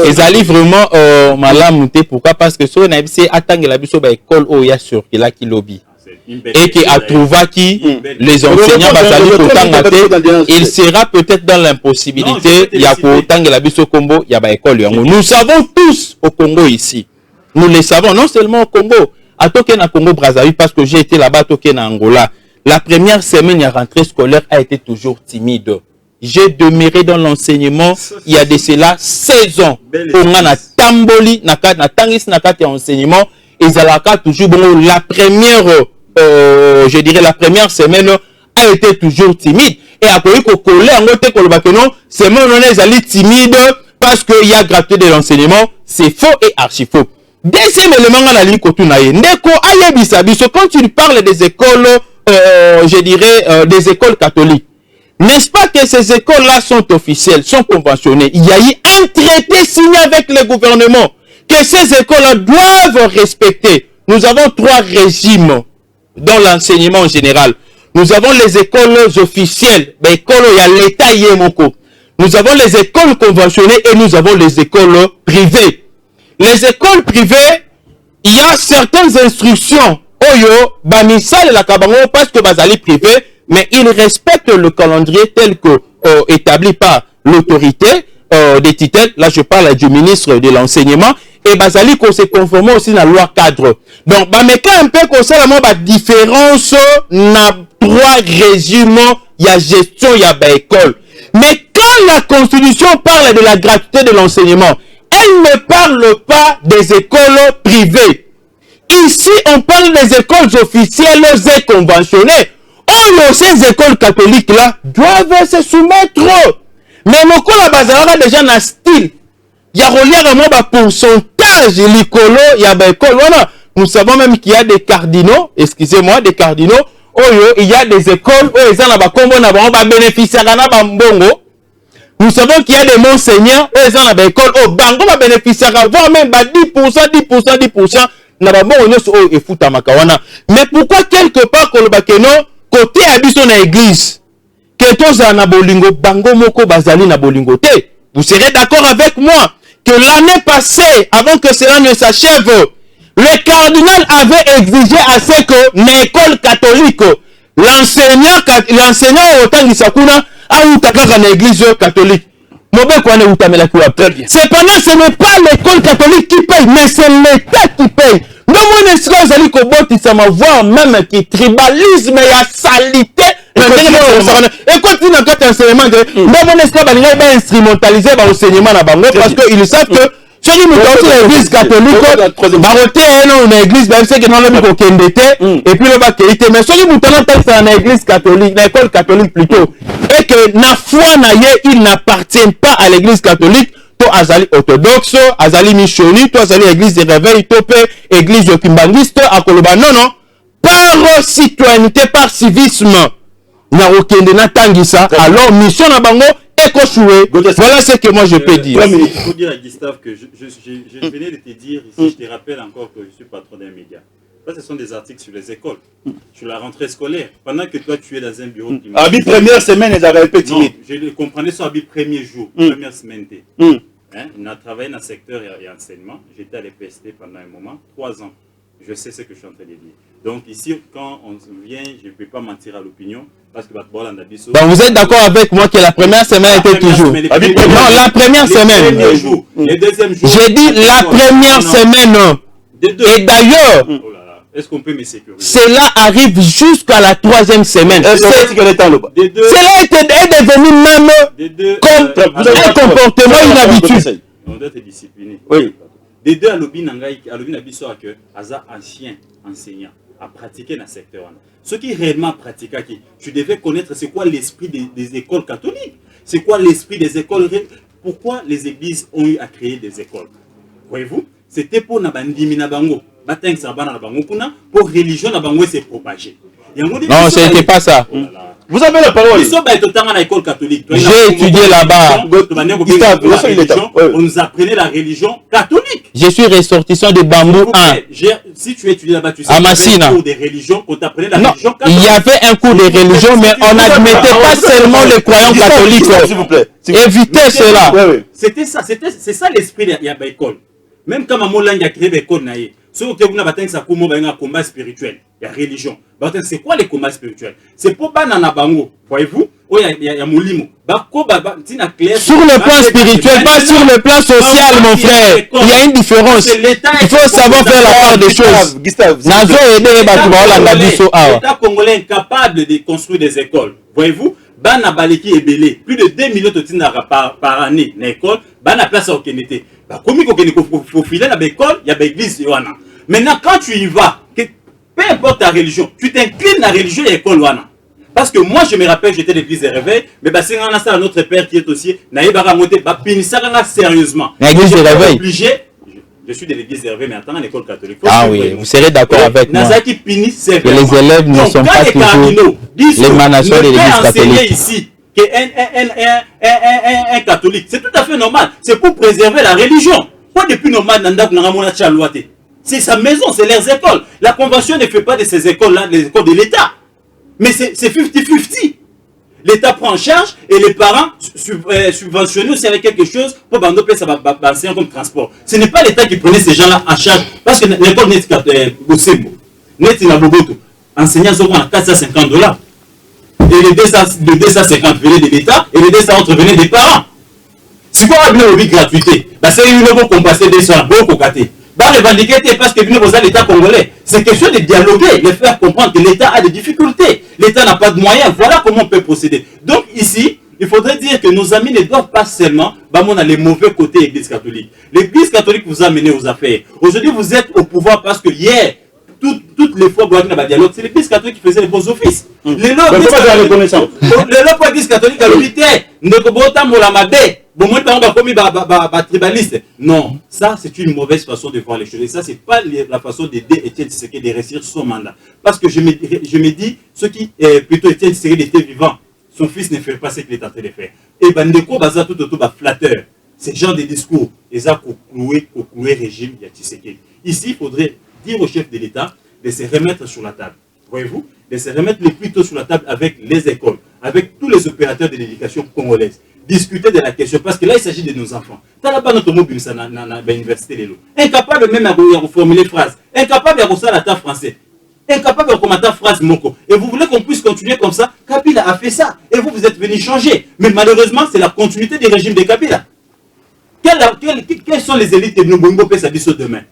ezali vraiment malamu te. Pourquoi? Parce que so na ibse atangela biso ba école o ya sur kila ki lobby. Et qui a trouvé qui les enseignants il sera peut-être dans l'impossibilité il y a la biso Congo il y a école nous savons tous au Congo ici nous le savons non seulement au Congo à Token à Congo Brazzaville parce que j'ai été là-bas Token à Angola la première semaine la rentrée scolaire a été toujours timide j'ai demeuré dans l'enseignement il y a de cela 16 ans. On a tamboli, na tangis na kati enseignement, et zalaka toujours bon, la première, je dirais la première semaine a été toujours timide. Et après qu'on collait en côté qu'on le bat que non, c'est mon honnête, ils timide parce qu'il y a gratuité de l'enseignement, c'est faux et archi faux. Deuxième élément dans la ligne Kotunaye, Ndeko Ayebisabiso, quand tu parles des écoles, je dirais, des écoles catholiques, n'est-ce pas que ces écoles-là sont officielles, sont conventionnées? Il y a eu un traité signé avec le gouvernement que ces écoles-là doivent respecter. Nous avons 3 régimes dans l'enseignement en général. Nous avons les écoles officielles, les écoles où il y a l'État Yemoko. Nous avons les écoles conventionnées et nous avons les écoles privées. Les écoles privées, il y a certaines instructions. Oyo, Bamisal la Kabango, parce que Bazali privé, mais ils respectent le calendrier tel que établi par l'autorité des titelles. Là, je parle du ministre de l'enseignement. Et Bazali qu'on se conforme aussi à la loi cadre. Donc, Bameka un peu comme ça, la différence na 3 régimes, il y a gestion, il y a école. Mais quand la Constitution parle de la gratuité de l'enseignement, elle ne parle pas des écoles privées. Ici, on parle des écoles officielles et conventionnées. Oh, ces écoles catholiques-là doivent se soumettre. Mais mon la déjà dans style. Il y a relié à mon pourcentage, l'école, il y a des écoles. Voilà. Nous savons même qu'il y a des cardinaux, excusez-moi, des cardinaux. Oh, il y a des écoles où ils ont bénéficier de mbongo. Nous savons qu'il y a des monseigneurs où ils ont des écoles où bango va bénéficier, voire même 10%. Mais pourquoi quelque part côté habitant dans l'église, que tous en bolingo, bango moko bazali na bolingo te? Vous serez d'accord avec moi que l'année passée, avant que cela ne s'achève, le cardinal avait exigé à ce que l'école catholique, l'enseignant au temps de Sakuna, a eu dans l'église catholique. Cependant, ce n'est pas l'école catholique qui paye, mais c'est l'État qui paye. Non, mon esclave, vous allez que ça m'a voir même qui tribalisme et la salité. Et quand tu n'as pas d'enseignement, mon esclave, il va instrumentaliser l'enseignement parce qu'ils savent que ceux qui nous dans l'église catholique, baroté une église, même ceux qui n'ont pas de et puis le bac mais ceux qui nous dans l'église catholique, l'école catholique plutôt, et que na foi il n'appartient pas à l'église catholique. To azali orthodoxe, azali missioni, to azali église de réveil, to église kimbangiste, à Koloba. Non, par citoyenneté, par civisme, na okende na tangisa, alors mission na bango, écochoué. Voilà ce que moi je peux dire. Il faut dire à Gustave que je venais de te dire ici, je te rappelle encore que je suis patron d'un média. Ça, ce sont des articles sur les écoles, sur la rentrée scolaire. Pendant que toi, tu es dans un bureau qui Habit première semaine, ils avaient été timide. Non, je comprenais ça habit premier jour, première semaine. On a travaillé dans le secteur et enseignement. J'étais à l'EPST pendant un moment, 3 ans. Je sais ce que je suis en train de dire. Donc ici, quand on vient, je ne peux pas mentir à l'opinion. Parce que donc vous êtes d'accord avec moi que la première semaine était toujours... Non, la première semaine. Les deuxièmes jours. J'ai dit la première semaine. Et d'ailleurs... Est-ce qu'on peut me sécuriser? Cela arrive jusqu'à la 3e semaine. Cela est devenu même comme un comportement inhabituel. On doit être discipliné. Oui. Des deux, à l'obin Nabiso que Aza ancien enseignant à pratiquer dans le secteur. Ce qui réellement pratiquent, tu devais connaître c'est quoi l'esprit des écoles catholiques. C'est quoi l'esprit des écoles. Pourquoi les églises ont eu à créer des écoles? Voyez-vous? C'était pour Nabandimi Nabango. Pour religion s'est propagée. Non, ce n'était pas ça. Vous avez la parole. J'ai étudié là-bas. On nous apprenait la religion catholique. Je suis ressortissant de Bambou 1. Si tu étudies là-bas, tu sais qu'il y avait un cours de religion, on t'apprenait la religion catholique. Il y avait un cours de religion, mais on n'admettait pas seulement les croyants catholiques. S'il vous plaît. Évitez cela. C'était ça, c'est ça l'esprit de l'école. Même quand Maman Lang a créé l'école, ce que vous avez un combat spirituel, il y a religion. C'est quoi les combats spirituels? C'est pour Banana Bango, voyez-vous? Il y a Moulimo. Sur le plan spirituel, pas sur le plan social, mon frère. Il y a une différence. Il faut savoir faire la part des choses. L'État congolais est incapable de construire des écoles. Voyez-vous? bana baleki ebele plus de 2 millions de tinara par année na école bana place au kenete ba komi ko kene ko filer na école ya ba église wana. Maintenant quand tu y vas, peu importe ta religion, tu t'inclines à la religion et l'école wana. Parce que moi je me rappelle j'étais l'église de réveil mais bah c'est ça notre père qui est aussi naïbara monter ba pinisaka sérieusement. L'église de réveil. Obligé. Je suis de l'église de réveil mais attends à l'école catholique. Ah oui, vous serez d'accord avec moi. Nazaki pini c'est que les élèves ne sont pas toujours l'émanation de l'église catholique. Ici un catholique, c'est tout à fait normal. C'est pour préserver la religion. Pas depuis normal nandak nangamona chalouate. C'est sa maison, c'est leurs écoles. La convention ne fait pas de ces écoles-là les écoles de l'État. Mais c'est 50-50. L'État prend en charge et les parents subventionnent aussi avec quelque chose pour bandoper ça va comme transport. Ce n'est pas l'État qui prenait ces gens-là en charge. Parce que l'école n'est pas enseignants sont à $450. Et les 250 venaient de l'État et les 200 venaient des parents. Si vous avez une gratuité, c'est une nouvelle compensée des soins, beaucoup gâtés. Revendiquer parce que l'État congolais. C'est question de dialoguer, de faire comprendre que l'État a des difficultés. L'État n'a pas de moyens. Voilà comment on peut procéder. Donc ici, il faudrait dire que nos amis ne doivent pas seulement on les mauvais côtés de l'Église catholique. L'Église catholique vous a mené aux affaires. Aujourd'hui, vous êtes au pouvoir parce que hier, toutes les fois, dialogue, c'est l'Église catholique qui faisait les bons offices. Les lois l'Église catholique a l'unité. Non, ça c'est une mauvaise façon de voir les choses. Et ça, c'est pas la façon d'aider Étienne Tshisekedi de réussir son mandat. Parce que je me dis, ceux qui, plutôt Étienne Tshisekedi était vivant, son fils ne fait pas ce qu'il est en train de faire. Et Bandeko Baza tout autour flatteur. Ce genre de discours, ils ont cloué le régime de Tshisekedi. Ici, il faudrait dire au chef de l'État de se remettre sur la table. Voyez-vous, de se remettre le plus tôt sur la table avec les écoles, avec tous les opérateurs de l'éducation congolaise. Discuter de la question, parce que là, il s'agit de nos enfants. T'as là-bas notre mot, ça dans l'université. Incapable même de formuler phrase, incapable de faire la français, incapable de commenter phrase moko. Et vous voulez qu'on puisse continuer comme ça? Kabila a fait ça. Et vous êtes venu changer. Mais malheureusement, c'est la continuité du régime de Kabila. Quelles sont les élites de Nobongo Pesabiso demain?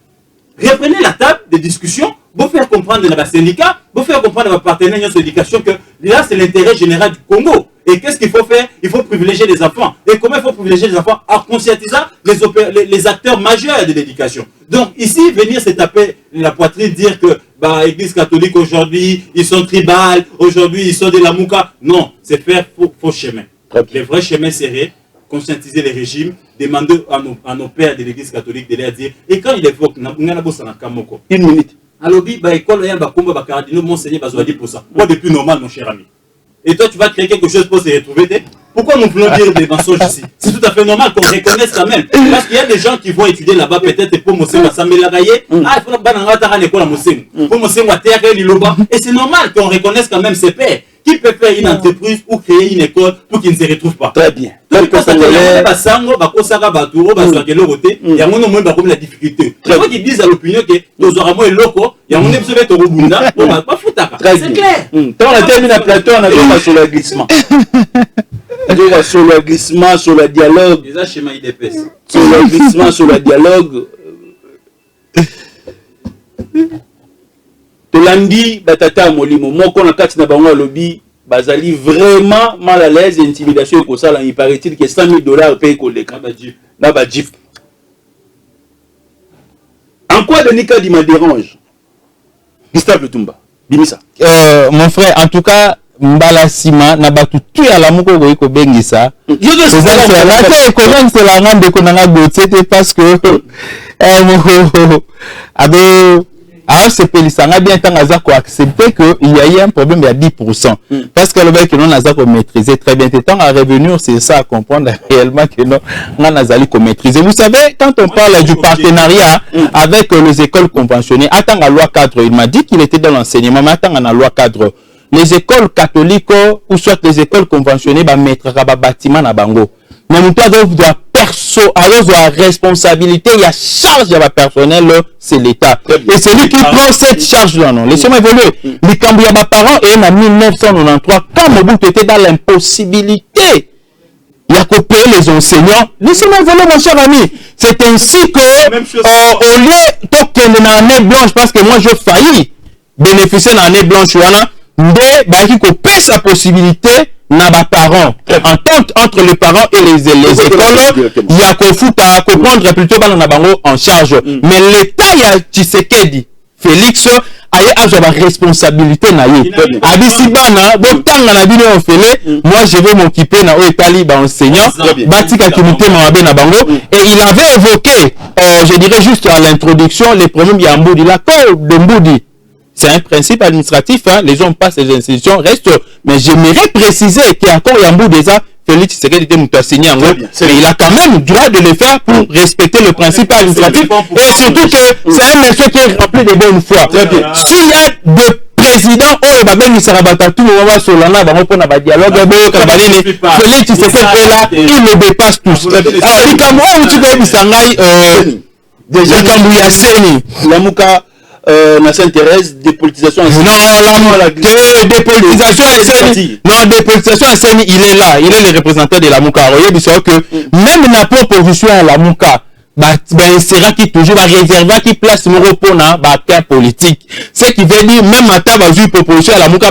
Reprenez la table de discussion, vous faire comprendre dans les syndicats, vous faire comprendre à vos partenaires de l'éducation que là, c'est l'intérêt général du Congo. Et qu'est-ce qu'il faut faire? Il faut privilégier les enfants. Et comment il faut privilégier les enfants? En conscientisant les acteurs majeurs de l'éducation. Donc ici, venir se taper la poitrine, dire que l'Église catholique aujourd'hui, ils sont tribales, aujourd'hui ils sont de la mouka. Non, c'est faire faux chemin. Le vrai chemin serait conscientiser les régimes, demander à nos pères de l'Église catholique de leur dire, et quand il évoque, une minute. Alors, école, il y a un cardinal, monseigneur, pour ça. Moi, depuis normal, mon cher ami. Et toi, tu vas créer quelque chose pour se retrouver. Pourquoi nous voulons dire des mensonges ici? C'est tout à fait normal qu'on reconnaisse quand même. Parce qu'il y a des gens qui vont étudier là-bas, peut-être pour Monseigneur Samelagaye. Ah, il faut que l'école à Monseigneur. Pour Monseigneur Terre, Liloba. Et c'est normal qu'on reconnaisse quand même ses pères. Qui peut faire une entreprise ou créer une école pour qu'ils ne se retrouvent pas? Très bien. Donc, il y a la difficulté. Il faut qu'ils disent à l'opinion que nous aurons moins locaux. Il y a un épisode de Robunda. C'est clair. Quand on a terminé la plateau, on a vu sur le glissement. Sur le glissement, sur le dialogue. Déjà schéma IDPS. Sur le glissement, sur le dialogue. Tolandi batata molimo moko na kati na bango lobby bazali vraiment mal à l'aise, intimidation ko sala, il paraît-il que $100,000 paye koleka na ba jeep. En quoi Denis Kadi me dérange? Gustave Lutumba bimisa. Mon frère, en tout cas mbala sima na batu tu ya la moko ko ko bengisa. C'est la ngande ko na gotsete parce que alors c'est Pélisanga bien tant à accepter qu'il y a eu un problème à 10%. Parce que le mec que non a maîtrisé très bien. Tant à revenir, c'est ça à comprendre réellement que non on a maîtriser. Vous savez, quand on parle du partenariat avec les écoles conventionnées, attends la loi cadre, il m'a dit qu'il était dans l'enseignement, mais attends la loi cadre. Les écoles catholiques ou soit les écoles conventionnées va mettre un bâtiment à bango. Mais nous doit alors la responsabilité, il y a charge de la personnel, c'est l'État. Et c'est lui qui prend cette charge-là, non. Laissez-moi évoluer. Les Cambouya parents, et en 1993, quand Mobutu était dans l'impossibilité, il y a coupé les enseignants. Laissez-moi évoluer, mon cher ami. C'est ainsi que, au lieu de l'année blanche, parce que moi, je faillis bénéficier de l'année blanche, qui coupe sa possibilité na ba parents, entente entre les parents et les écoles, il y a à comprendre plutôt bana na bango en charge. Mais l'État y a Tshisekedi, Félix a la responsabilité na ye. Abisi bana, botanga na bino ofele, moi je vais m'occuper na Etali ba enseignant, batika comité mabe na bango, et il avait évoqué, je dirais juste à l'introduction, les problèmes ya Mboudi, l'accord de Mboudi. C'est un principe administratif, hein. Les gens passent, les institutions restent. Mais j'aimerais préciser qu'il y a encore Yambou déjà, Félix Tshisekedi était moutassigné en gros. Mais il a quand même le droit de le faire pour respecter le principe administratif. Et surtout que c'est un monsieur qui est rempli de bonne foi. S'il y a des présidents, il sera tout le moment sur l'ana, on dialogue, Félix Tshisekedi est là, il le dépasse tous. Alors, il déjà, la Mouka, na Sainte-Thérèse, dépolitisation à dépolitisation à Seni, il est là, il est le représentant de la Mouka. Vous savez que même la proposition à la Mouka, il sera qui toujours va réserver qui place mon repos dans le politique. Ce qui veut dire, même à ta proposition à la Mouka,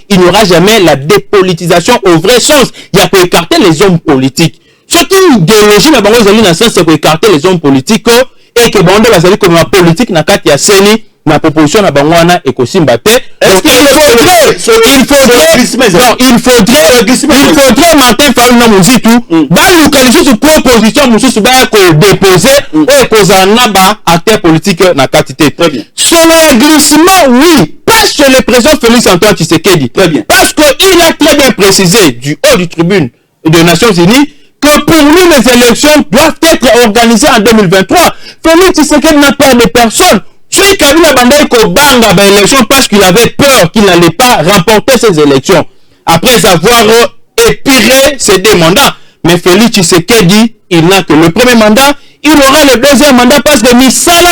il n'y aura jamais la dépolitisation au vrai sens. Il y a pour écarter les hommes politiques. Surtout idéologie, mais dans sens, c'est pour écarter les hommes politiques. Et que bon, va salir comme la politique na kati ya seni na proposition na bangwana et kosimba te. Donc il faudrait Martin Fayulu na muzitu ba localiser sur proposition mususu ba ko déposer et kozana ba acteur politique na kati te. Sur le glissement, oui, pas chez le président Félix Antoine Tshisekedi. Très bien. Parce que il a très bien précisé du haut du tribune des Nations Unies que pour lui, les élections doivent être organisées en 2023. Félix Tshisekedi n'a peur de personne. Celui qui a vu la bande Kobanga dans l'élection parce qu'il avait peur qu'il n'allait pas remporter ces élections. Après avoir épiré ses deux mandats. Mais Félix Tshisekedi, il n'a que le premier mandat. Il aura le deuxième mandat parce que Misala,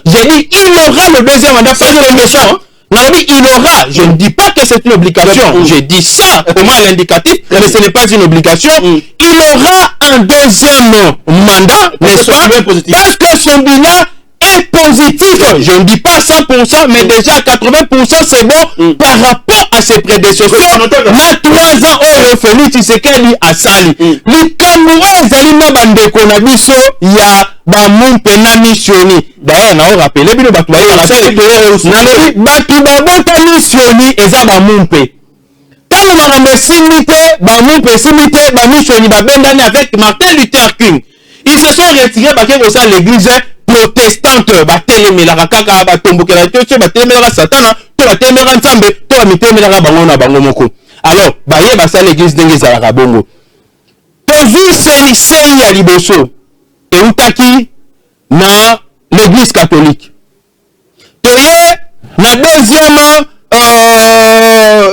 j'ai dit, il aura le deuxième mandat parce que méchant. Non, il aura, je ne dis pas que c'est une obligation, je dis ça au moins l'indicatif, mais ce n'est pas une obligation. Il aura un deuxième mandat, n'est-ce pas? Parce que son bilan est positif. Je ne dis pas 100%, mais déjà 80% c'est bon par rapport à ses prédécesseurs. Na 3 ans, Félix Tshisekedi a sali. Likamoué Zalima Bandeko Nabiso, il y a Bamoun Pena Missioni. D'ailleurs, on a rappelé, bino batu bayo na sali. Nalobi batu babota Missioni eza Bamoumpe. Tano marambe simite, Bamoumpe simite, Bamissioni babendani avec Martin Luther King. Ils se sont retirés baké au sein de l'église protestante, batelemela kaka batombokela tio batelemela satana, to batelemela nzambe, to bamitelemela bango na bango moko. Alors, baye basa l'église ndenge ezalaka bongo. Tozu sei ya liboso eutaki na l'église catholique. Toye na deuxième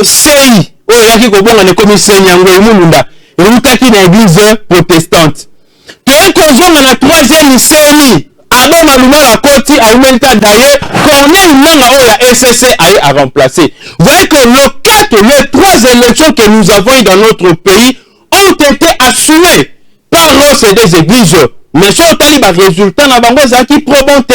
sei oyo yaki kobonga ne komi sei nyango emulunda eutaki na église protestante. Toye kozonga na troisième sei Abel Maluma la Koti a Umelita Daye, Corneille Manga Oya SSC a remplacé. Vous voyez que les 3 élections que nous avons eues dans notre pays ont été assurées par ces deux églises. Mais si on a dit résultat na bango zaki probante,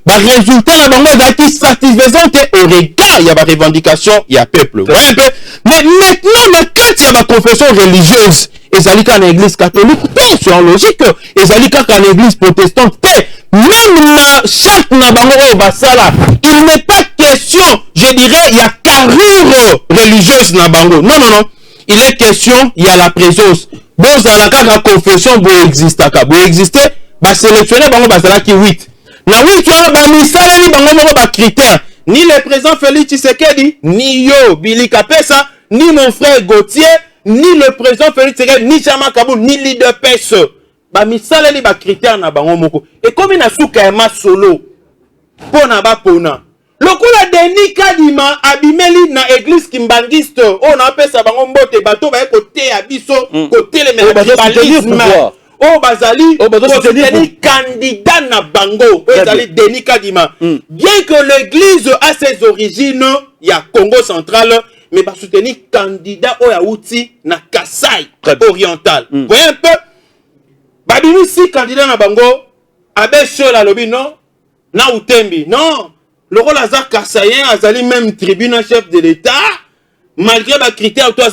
résultat na bango zaki satisfaisante au regard il y a des revendications, il y a peuple. Vous voyez un peu? Mais maintenant, quand il y a ma confession religieuse, et ça dit qu'en église catholique, c'est en logique, et ça dit qu'en église protestante, même la charte na bango au basala, il n'est pas question, je dirais, il y a carrure religieuse na bango. Non, non, non. Il est question, il y a la présence. Bon, dans la confession, vous existez, bah sélectionner bango basala qui 8. Na 8, tu as misala ni bango moko ba critère. Ni le président Félix Tshisekedi, ni yo Billy Kapesa, ni mon frère Gauthier, ni le président Félix Tshisekedi, ni Chama Kabou, ni leader PES. Ba misala li ba critère na bango moko. Et comme na suka ema solo pona ba pona. Lokola Denis Kadima abimeli na église kimbangiste on apesa bango mbote bato ba côté abiso côté le tribalisme. Oh bazali soutenir candidat na bango bazali Denis Kadima. Bien que l'église a ses origines il y a Congo central mais ba soutenir candidat oya outi na Kasai oriental. Voyez un peu Babini si candidat na bango abe sur la lobby non na utembi non le rôle azar Kasayen azali même tribune chef de l'état malgré les critères toi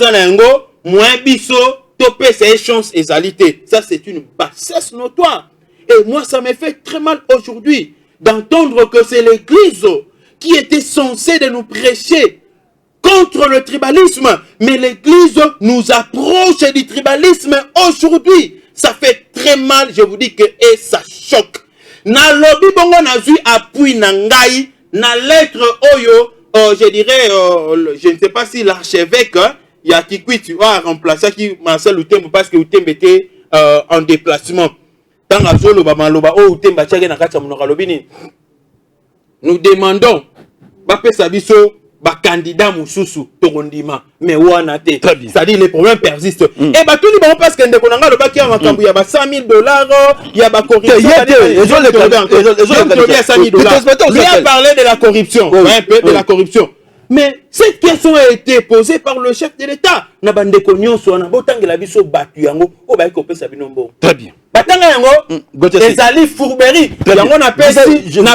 moins biso topé c'est chance égalité. Ça c'est une bassesse notoire. Et moi ça me fait très mal aujourd'hui d'entendre que c'est l'église qui était censée de nous prêcher contre le tribalisme, mais l'église nous approche du tribalisme aujourd'hui. Ça fait très mal, je vous dis que et ça choque. Na lobby bongo na zu appui na ngai na lettre oyo je dirais je ne sais pas si l'archevêque il y a qui tu vas remplacer qui Marcel Outembo parce que Outembo était en déplacement. Tant à zolo ba maloba o Outembo tchake na kati monoko lobini. Nous demandons ba pesa biso ba candidat mususu torondima mais wana te. C'est-à-dire les problèmes persistent. Et bah tout les parce que ndeko nanga le baki ya makambu ya ba $100,000 ya ba corruption. Il a parlé de la corruption, un peu de la corruption. Mais cette question a été posée par le chef de l'État. Na bande konyon so na botangela biso batu yango o ba ko pesa binombo. Très bien. Batanga yango ezali fourberie. Yango na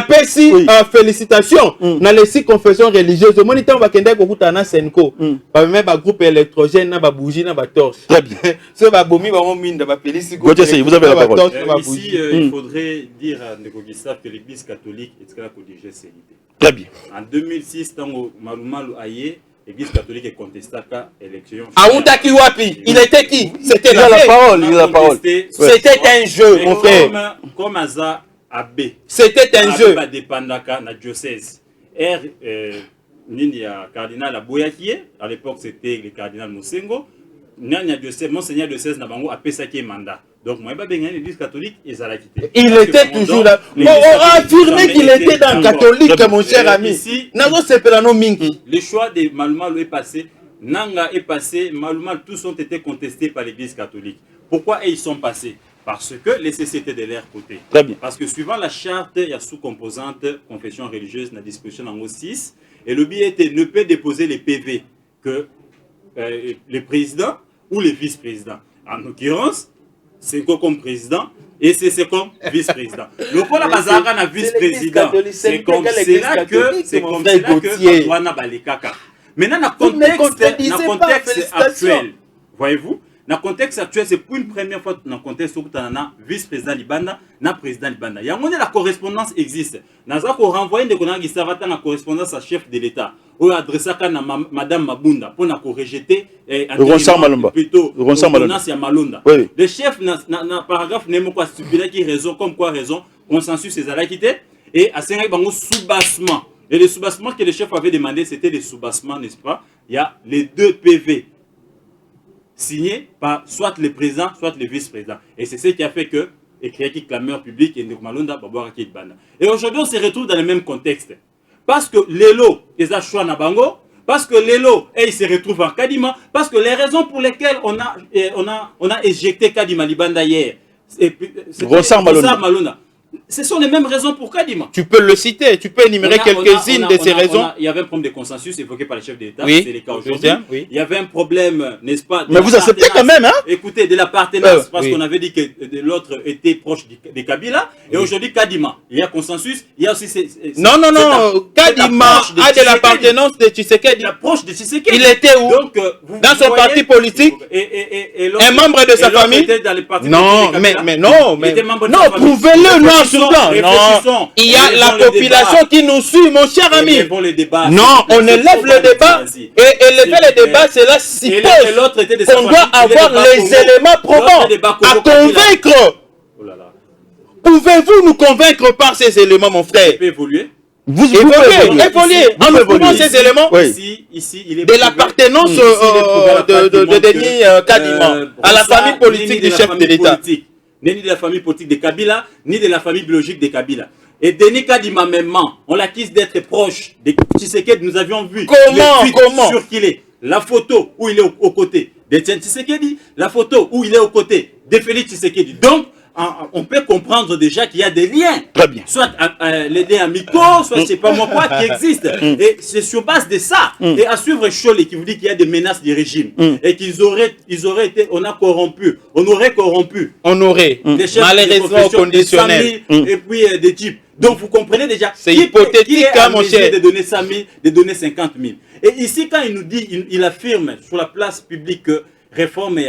pesi félicitations na les six confessions religieuses. Moniteur ba kende ko kuta na Senko. Ba même ba groupe électrogène na ba bougie na ba torche. Très bien. Ce ba bomi ba minda ba félicite. Vous avez la parole. Ici il faudrait dire à Ndeko Gustave que l'église catholique est la CODGCLD. Très bien. En 2006, tango Malumalu Aye, l'église catholique est contestée à l'élection. Aouta Kiwapi, il était qui? C'était la parole, il a la parole. C'était un jeu, mon frère. Comme Aza Abbé. C'était un jeu. Abbé dépendaka na diocèse. Nini ya cardinal Aboyakie, à l'époque c'était le cardinal Mosengo. Nani diocèse, monseigneur diocèse na bango appelé ça qui est mandat. Donc moi ba benga l'église catholique et ça l'a quitté. Il était toujours là. On a affirmé qu'il était dans le catholique mon cher ami. Ici, le choix de Malumalu est passé. Nanga est passé, Malumalu tous ont été contestés par l'église catholique. Pourquoi ils sont passés? Parce que les CCT de leur côté. Très bien. Parce que suivant la charte, il y a sous-composante confession religieuse, la disposition en 6. Et le billet était ne peut déposer les PV que le président ou le vice-président. En l'occurrence, c'est quoi comme président et c'est comme vice-président. Le Paul Bazara na vice-président. C'est comme cela que Wana Balikaka. Maintenant, dans le contexte actuel, voyez-vous, dans le contexte actuel, c'est pour une première fois dans le contexte où tu as un vice-président Libanda, un président Libanda. Il y a la correspondance existe. Nous avons renvoyé la correspondance à chef de l'État. On a adressé à Madame Mabunda pour rejeter plutôt l'ordonnance à Malonda. Le chef n'a paragraphe n'est pas stipulé qui raison comme quoi raison consensus c'est à la quitter et à ce moment sous-bassement. Et le sous-bassement que le chef avait demandé c'était le sous-bassement, n'est-ce pas? Il y a les deux PV signés par soit le président, soit le vice-président. Et c'est ce qui a fait que écrit qui clameur public et Malonda Babouara Banda. Et aujourd'hui on se retrouve dans le même contexte. Parce que l'élo est à choix na bango, parce que l'élo il se retrouve en Kadima, parce que les raisons pour lesquelles on a éjecté Kadima Libanda hier, Malonda. Ce sont les mêmes raisons pour Kadima. Tu peux le citer, tu peux énumérer quelques-unes de ces raisons. Il y avait un problème de consensus évoqué par le chef de l'État, oui, c'est le cas aujourd'hui. Oui. Il y avait un problème, n'est-ce pas? Mais vous acceptez quand même, hein? Écoutez, de la partenance, parce qu'on avait dit que l'autre était proche de Kabila, et aujourd'hui Kadima. Il y a consensus, il y a aussi non, Kadima a de l'appartenance de Tshisekedi. L'approche de Tshisekedi. Il était où? Donc, dans son parti politique, et un membre de sa famille. Non, mais non, prouvez-le, non. Non, il y a la population qui nous suit, mon cher ami. Non, on élève le débat et élever le débat, cela suppose qu'on doit avoir les éléments probants à convaincre. Pouvez-vous nous convaincre par ces éléments, mon frère? Vous évoluez. En nous prouvant ces éléments, ici, il est de l'appartenance de Denis Kadima à la famille politique du chef de l'État. Ni de la famille politique de Kabila, ni de la famille biologique de Kabila. Et Denis Kadima même, on l'accuse d'être proche de Tshisekedi. Nous avions vu comment circuler la photo où il est aux côtés de Tshisekedi, la photo où il est aux côtés de Félix Tshisekedi. Donc, on peut comprendre déjà qu'il y a des liens. Très bien. Soit les liens amicaux, soit je ne sais pas moi quoi, qui existent. Et c'est sur base de ça. Et à suivre Cholet qui vous dit qu'il y a des menaces du régime. Et qu'ils auraient été, on aurait corrompu. Les chefs malheureusement conditionnels. Et puis des types. Donc vous comprenez déjà. C'est hypothétique, qui est hein, à mon mesure cher. de donner 100 000, de donner 50 000. Et ici, quand il nous dit, il affirme sur la place publique que réforme il y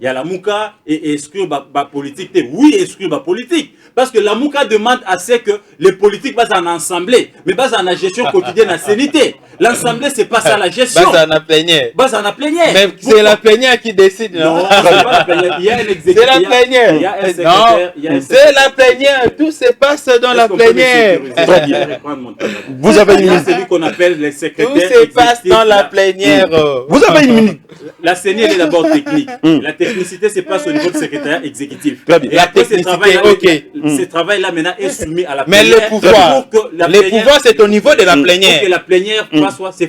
a la Mouka et exclure la politique. Oui, exclure la politique. Parce que la Mouka demande à ce que les politiques basent en assemblée, mais basent en la gestion quotidienne à sanité. L'assemblée, c'est pas ça la gestion. Base en plénière. Base en plénière. Mais c'est la plénière qui décide. Non, c'est pas la plénière. Il y a un exécutif. C'est la plénière. Il y a un secrétaire. Non, c'est la plénière. Tout se passe dans la plénière. Vous avez une minute. C'est lui qu'on appelle les secrétaires. Tout se passe dans la plénière. Vous avez une minute. La CENI, elle est d'abord technique. La technicité se passe au niveau du secrétaire exécutif. Très bien. Et La après, technicité, ce travail-là maintenant est soumis à la Mais plénière. le pouvoir, Le pouvoir, c'est au niveau de la plénière. Pour que la plénière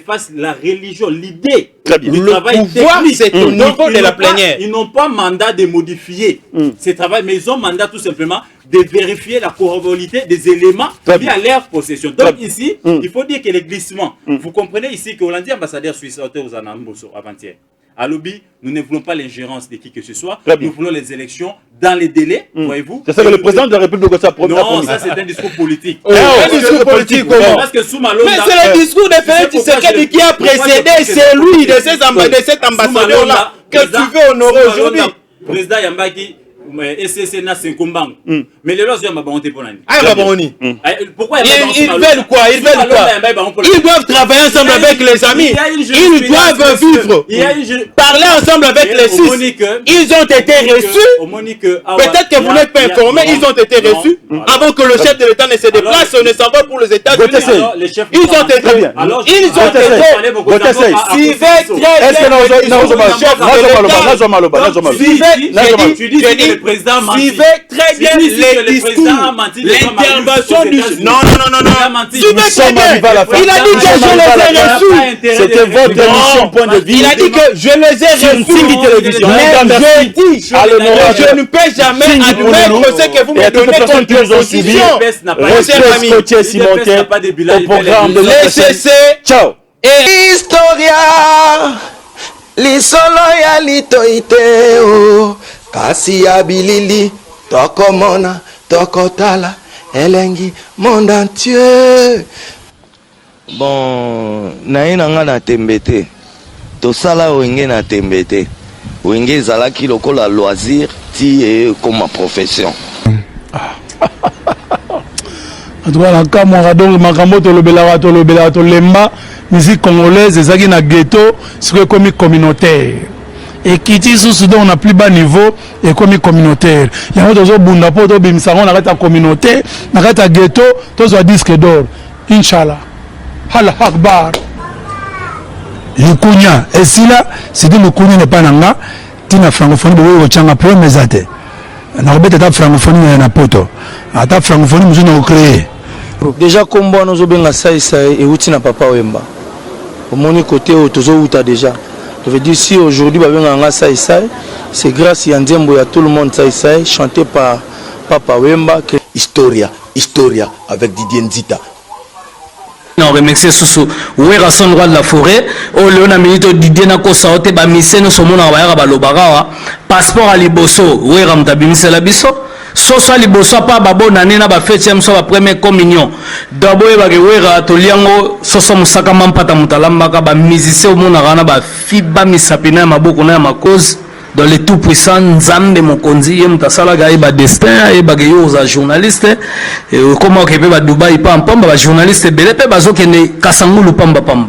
fasse la religion, l'idée. Très bien. Le pouvoir, c'est au niveau de la plénière. Ils n'ont pas mandat de modifier ce travail, mais ils ont mandat tout simplement de vérifier la corroborabilité des éléments mis à leur possession. Donc ici, il faut dire que les glissements, vous comprenez ici que Hollandi, ambassadeur suisse, aux Anamboso avant-hier, à Lobby, nous ne voulons pas l'ingérence de qui que ce soit. Nous voulons les élections dans les délais, voyez-vous. C'est ça que le président de la République de Gossa Non, ça c'est un discours politique. Un discours politique, comment? Parce que Soumalonda... Mais c'est le discours de Félix Tshisekedi qui a précédé, c'est lui de cet ambassadeur-là que tu veux honorer aujourd'hui. Président Yambaki, SCC na Senkumbang. Mais les lois sont mabonté pour l'année. Ah, Baboni. Pourquoi Ils veulent quoi? Ils veulent quoi? Ils doivent travailler ensemble avec les amis. Ils doivent vivre. Parler ensemble avec les six. Ils ont été reçus. Peut-être que vous n'êtes pas informés. Ils ont été reçus avant que le chef de l'État ne se déplace. On ne s'en va pour les États-Unis. Ils ont été. Ils ont été. Suivez très bien. Suivez très bien les discours, l'intervention du... Non. Suivez très bien. Il a dit que je les ai reçus. C'était votre émission point de vue. Il a dit que je les ai reçus. Mais je dis, je ne peux jamais admettre ce que vous me donnez comme proposition. Respect Scottier Simonté au programme de l'ECC. Ciao. Historia lisolo ya litoite o kasi ya bilili tokomona tokotala elengi monde entier. Bon naye nanga na tembe te tosala wenge na tembe te wenge ezalaki lokola loisir ti comme profession. Atouala kamwa donc makambo tolobela tolemba musique congolaise ezaki na ghetto c'est comme communautaire et kiti sous on a plus bas niveau et comme communautaire yango tozo bunda po to bimisa on arrête communauté na kata ghetto to zo disque d'or inchallah hal akbar yukunya esila c'est dit lukunya n'est pas nanga tina francophonie bo changa premier zate na robeta ta francophonie na poto ata francophonie muzo na créer déjà kombo nous obenga saïsa et outina papa wemba au moni côté tozo uta déjà je veux dire si aujourd'hui babenga saïsa c'est grâce à Nzembo ya tout le monde saïsa chanté par papa wemba que historia avec Didier Nzita. On remercie Soussou Ouera son roi de la forêt au Léona Milito Didier Nako Saote ba miseno somona bayaka balobaka passeport à liboso Ouera mtabimisa la biso soso à liboso pa babo nane na ba fête so ba première communion d'abo e ba Ouera to liango soso musaka mampata mutalambaka ba musicien au mona kana ba fiba misapina maboko na makoz dans les tout puissants Nzambe Mokonzi ye mutasala ga ba destin e ba yo za journaliste et comment que ba Dubai pa pamba ba journaliste belé pe bazokene kasangulu pamba pamba